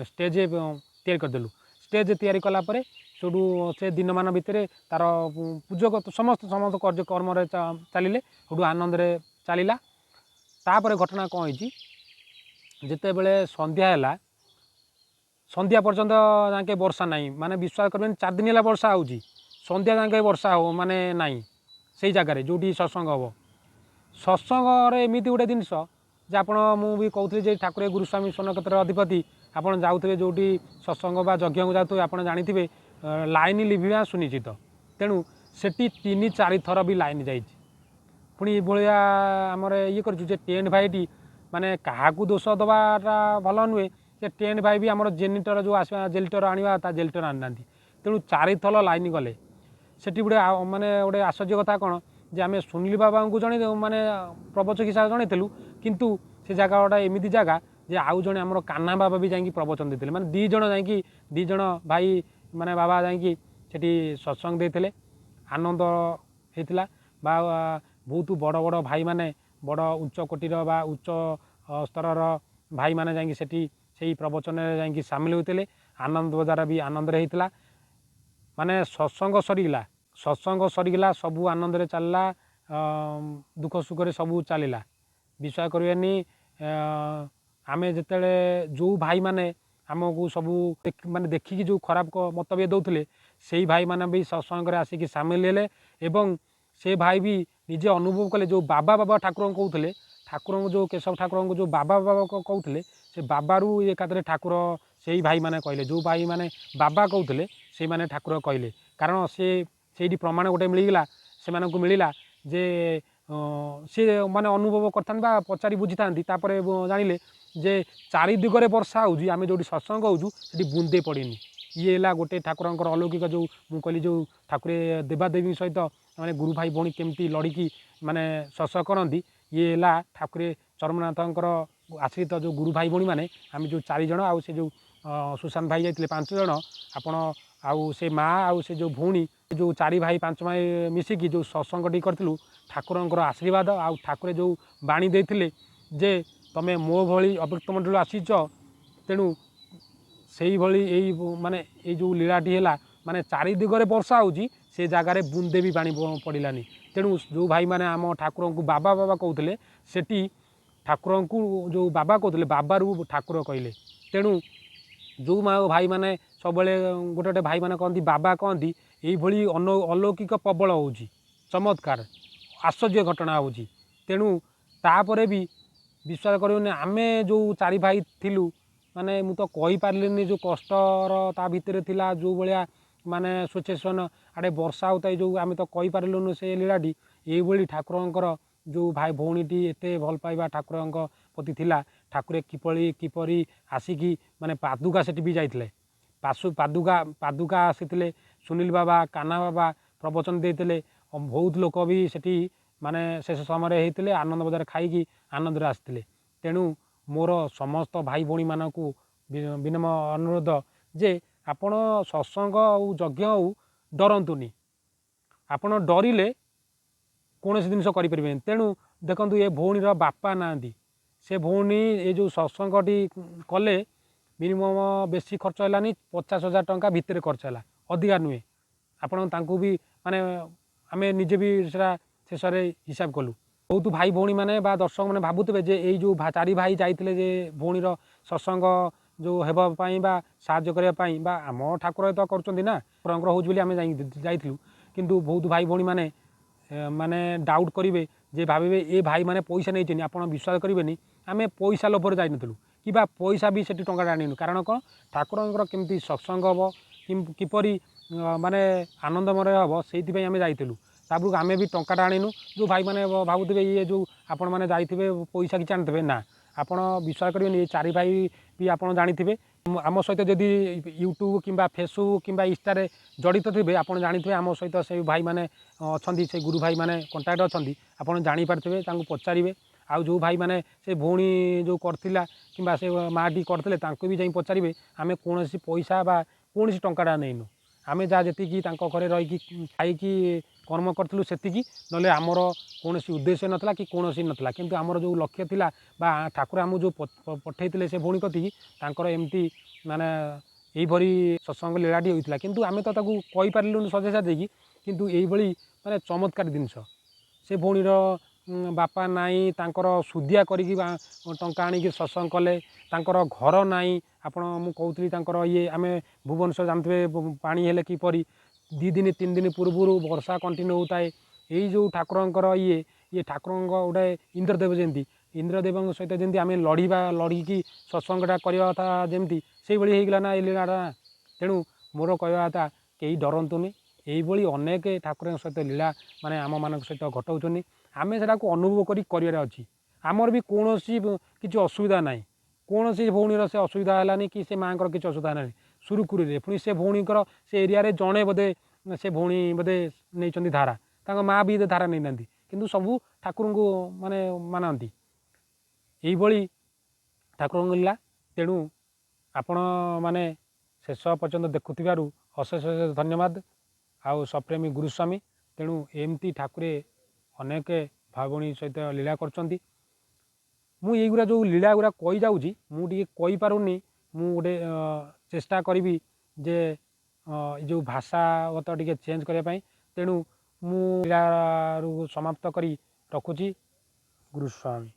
स्टेज तैयारी करदेलु स्टेज तैयारी कलापर सेठू से दिन मान भितर तार पूजक समस्त समस्त कार्य कर्म चलिले सेठू आनंद चलला तापर घटना कौन होती जिते बड़े संध्या है संध्या पर्यंत जाके वर्षा नाई माने विश्वास करें 4 दिन है वर्षा हो संध्या जाके वर्षा हो माने नाई से जगार जो सत्संग हम सत्संग एमती गोटे जिनस जे आप भी कहते ठाकुर गुरुस्वामी स्वर्ण क्षेत्र अधिपति आपड़ जाऊे जो सत्संग बा यज्ञ को जाते आप जानते लाइन लिभा सुनिश्चित तेणु से 3-4 थर भी लाइन जा पुणी भाया आमर ये कर टेंट भाईटी माने क्या दोष दबाटा भल नुहे से टेंट भाई भी आमर जेनिटर जो आसवा जेलिटर आना जेलिटर आना तेणु 4 थल लाइन गले से गोटे माने गोटे आश्चर्य कथा कौन जे आम सुनील बाबा को जन माने प्रवचक हिसाब से जनइलु किंतु से जगह एमती जगह जे आउ जड़े आम कान्हा बाबा भी जाकि प्रवचन देते माने 2 जन जाकि 2 जन भाई माने बाबा जाकि सत्संग देते आनंद होता बहुत बड़ बड़ भाई माने बड़ उच्च कोटीर बा उच्च स्तर भाई माने जाकि से प्रवचन जाकि सामिल होते आनंद बजार भी आनंद होता माने सत्संग सरीगला सबू आनंद चलला दुख सुख सबू चलला विश्वास करें आम जिते जो भाई माने आमको सबू माने देखिकी जो खराब मतभेद दौले से भाई माने भी सत्संग आसिक सामिल हेले एवं से भाई भी निजे अनुभव कले जो बाबा बाबा ठाकुर कहते ठाकुर जो केशव ठाकुर जो बाबा बाबा कहते से बाबारू एकादरे ठाकुर से भाई माने कहले जो भाई माने बाबा कहते से माने ठाकुर कहले कारण से प्रमाण गोटे मिलगला से मिलला जे सी माने अनुभव करता पचारि बुझी था जानिले जे 4 दिगरे वर्षा हो आम जो सत्संग होती बुंदे पड़ेनि ये है गोटे ठाकुर अलौकिक जो मुझे कहली जो ठाकुर देवादेवी सहित माने गुरु भाई भौणी केमती लड़की माने सत्संग करती ये है ठाकुर चरमनाथ आश्रित जो गुरु भाई भौणी मैंने आम जो 4 जन आउ से जो सुशांत भाई जाते 5 जन आपण आउ से माँ आउ से जो भौणी जो 4 भाई 5 भाई मिसिकी जो सत्संग करूँ ठाकुर आशीर्वाद आउ ठाकुर जो बाणी देते जे तमें मो भली अभक्त मंडल आसीच तेणु से भली माने ये जो लीलाटी है माने 4 दिगरे वर्षा हो से जगार बुंदे भी पानी पड़ानी। तेणु जो भाई मैंने आम ठाकुर को बाबा बाबा कहते सेठी ठाकुर को जो बाबा कहते बाबारू ठाकुर कहले। तेणु जो भाई मैंने सब गोटे गोटे भाई मैंने कहती बाबा कहती यही अलौकिक प्रबल हो चमत्कार आश्चर्य घटना हो। तेणु तापर भी विश्वास कर आमे जो चारि भाई थिलु माने मु तो कही पारलिनी जो कष्टर ता भितर थिला जो भाया माने सिचुएसन आड़े वर्षा होता है जो आम तो कही पारलुनु से लीलाटी ये ठाकुरंकर जो भाई भौणीटी एते भल पाइबा ठाकुर प्रति थिला। ठाकुर किपरि आसिकी माने पादुका सेठी भी जाइथिले पादुका आसीथिले सुनील बाबा कान्हा बाबा प्रवचन देते बहुत लोक भी सेठी माने शेष समय होते आनंद बजार खाई आनंद आसते। तेणु मोर समस्त भाई भौणी मानक विनम्र अनुरोध जे आपण सत्संग यज्ञ डरतुनि आपण डरिले कौन जिनस करें। तेणु देखु ये भौणीर बापा ना से भौणी ये जो सत्संगटी कले मिनिमम बेसी खर्च है 50,000 टंका भितर खर्च है अधिका नुहे। आपण भी माने आम निजे भी शेष हिसाब कलु बहुत भाई भौणी मैंने दर्शक मैंने भावुवे जे यही जो चारि भाई जाइए जे भौणीर सत्संग जो हेबापी साहाय्य करने आम ठाकुर तो करना ठाकुर हो आम जाइलु किंतु बहुत भाई भौणी मैंने माने डाउट करेंगे जे भावे ये भाई मैंने पैसा नहीं आप विश्वास करेंगे आम पैसा लोभर जाइनु कि पैसा भी सेठी टंका आनीनु कारण कौन ठाकुर केमती सत्संग हम किपरि माने आनंदमय हम से आम जाइलु ताबू आम भी टंका आनीनु जो भाई मैंने भावुवे ये जो आपण मैंने जाइए पैसा कि आनी ना आपण विश्वास करेंगे ये चारि भाई भी आप जानी आम सहित जदि यूट्यूब किंबा फेसबुक किंबा इंस्टारे जड़ित थे आप जानी आम सहित से भाई मैंने अच्छा से गुरु भाई मैंने कंटाक्ट अच्छा आप जापारे पचारे आउ जो भाई मैंने से भौणी जो करथिला किंबा से माटी करथिले तांको भी जाई पचारे आम कौन पैसा बा कौन टंका नहींनु आम जहाँ जी घरे रही खाई कर्म करूँ से ना आमर कौन उद्देश्य नाला कि कौन नाला किंतु आमर जो लक्ष्य थिला बा ठाकुर आम जो पठे से भौणी कति एमती माने यही सत्संग लीलाटी होता किंतु आम तो कही पार्लुनि सजे सजेकी किंतु यही माने चमत्कार जिनस से भौणीर बापा नाई तांकर सुदिया करिकी टंका आनिकी सत्संग कले तांकर घर नाई आपण मु कहूली तांकर ये आम भुवनेश्वर जानते पानी हेले किपरि 2 दिन 3 दिन पूर्व वर्षा कंटिन्यू होता है यही जो ठाकुर ये ठाकुर गोटे इंद्रदेव जमी इंद्रदेव सहित जमी आम लड़ीकी सत्संगटा करवा था जमी से भाई होगा ना ये लीलाटा। तेणु मोर कहवा था कहीं डरतुनि यही अनेक ठाकुर सहित लीला माने आम मान सहित घटाऊँ आम से अनुभव कर अच्छी आमर भी कौन किसी असुविधा ना कौन सी भौणीर से असुविधा है कि से माँ किसी असुविधा ना सुरुखुरी पुणी से भौणीकर से एरिया जड़े बोधे से भौणी बोधे नहीं धारा तक माँ भी धारा नहीं ना कि सबू ठाकुर को माने मानती यही ठाकुर लीला। तेणु आपण मैंने शेष पर्यंत देखुवर अशेष अशेष धन्यवाद आउ सप्रेमी गुरुस्वामी। तेणु एमती ठाकुरे अनेक भाई भौणी सहित लीला कर मुझा जो लीला गुरा कही जाऊँगी मुझे कही पारुनी मु गोटे चेष्टा करी जे जो भाषा टे चेंज करने। तेणु मु लीला समाप्त करी रखुची गुरुस्वामी।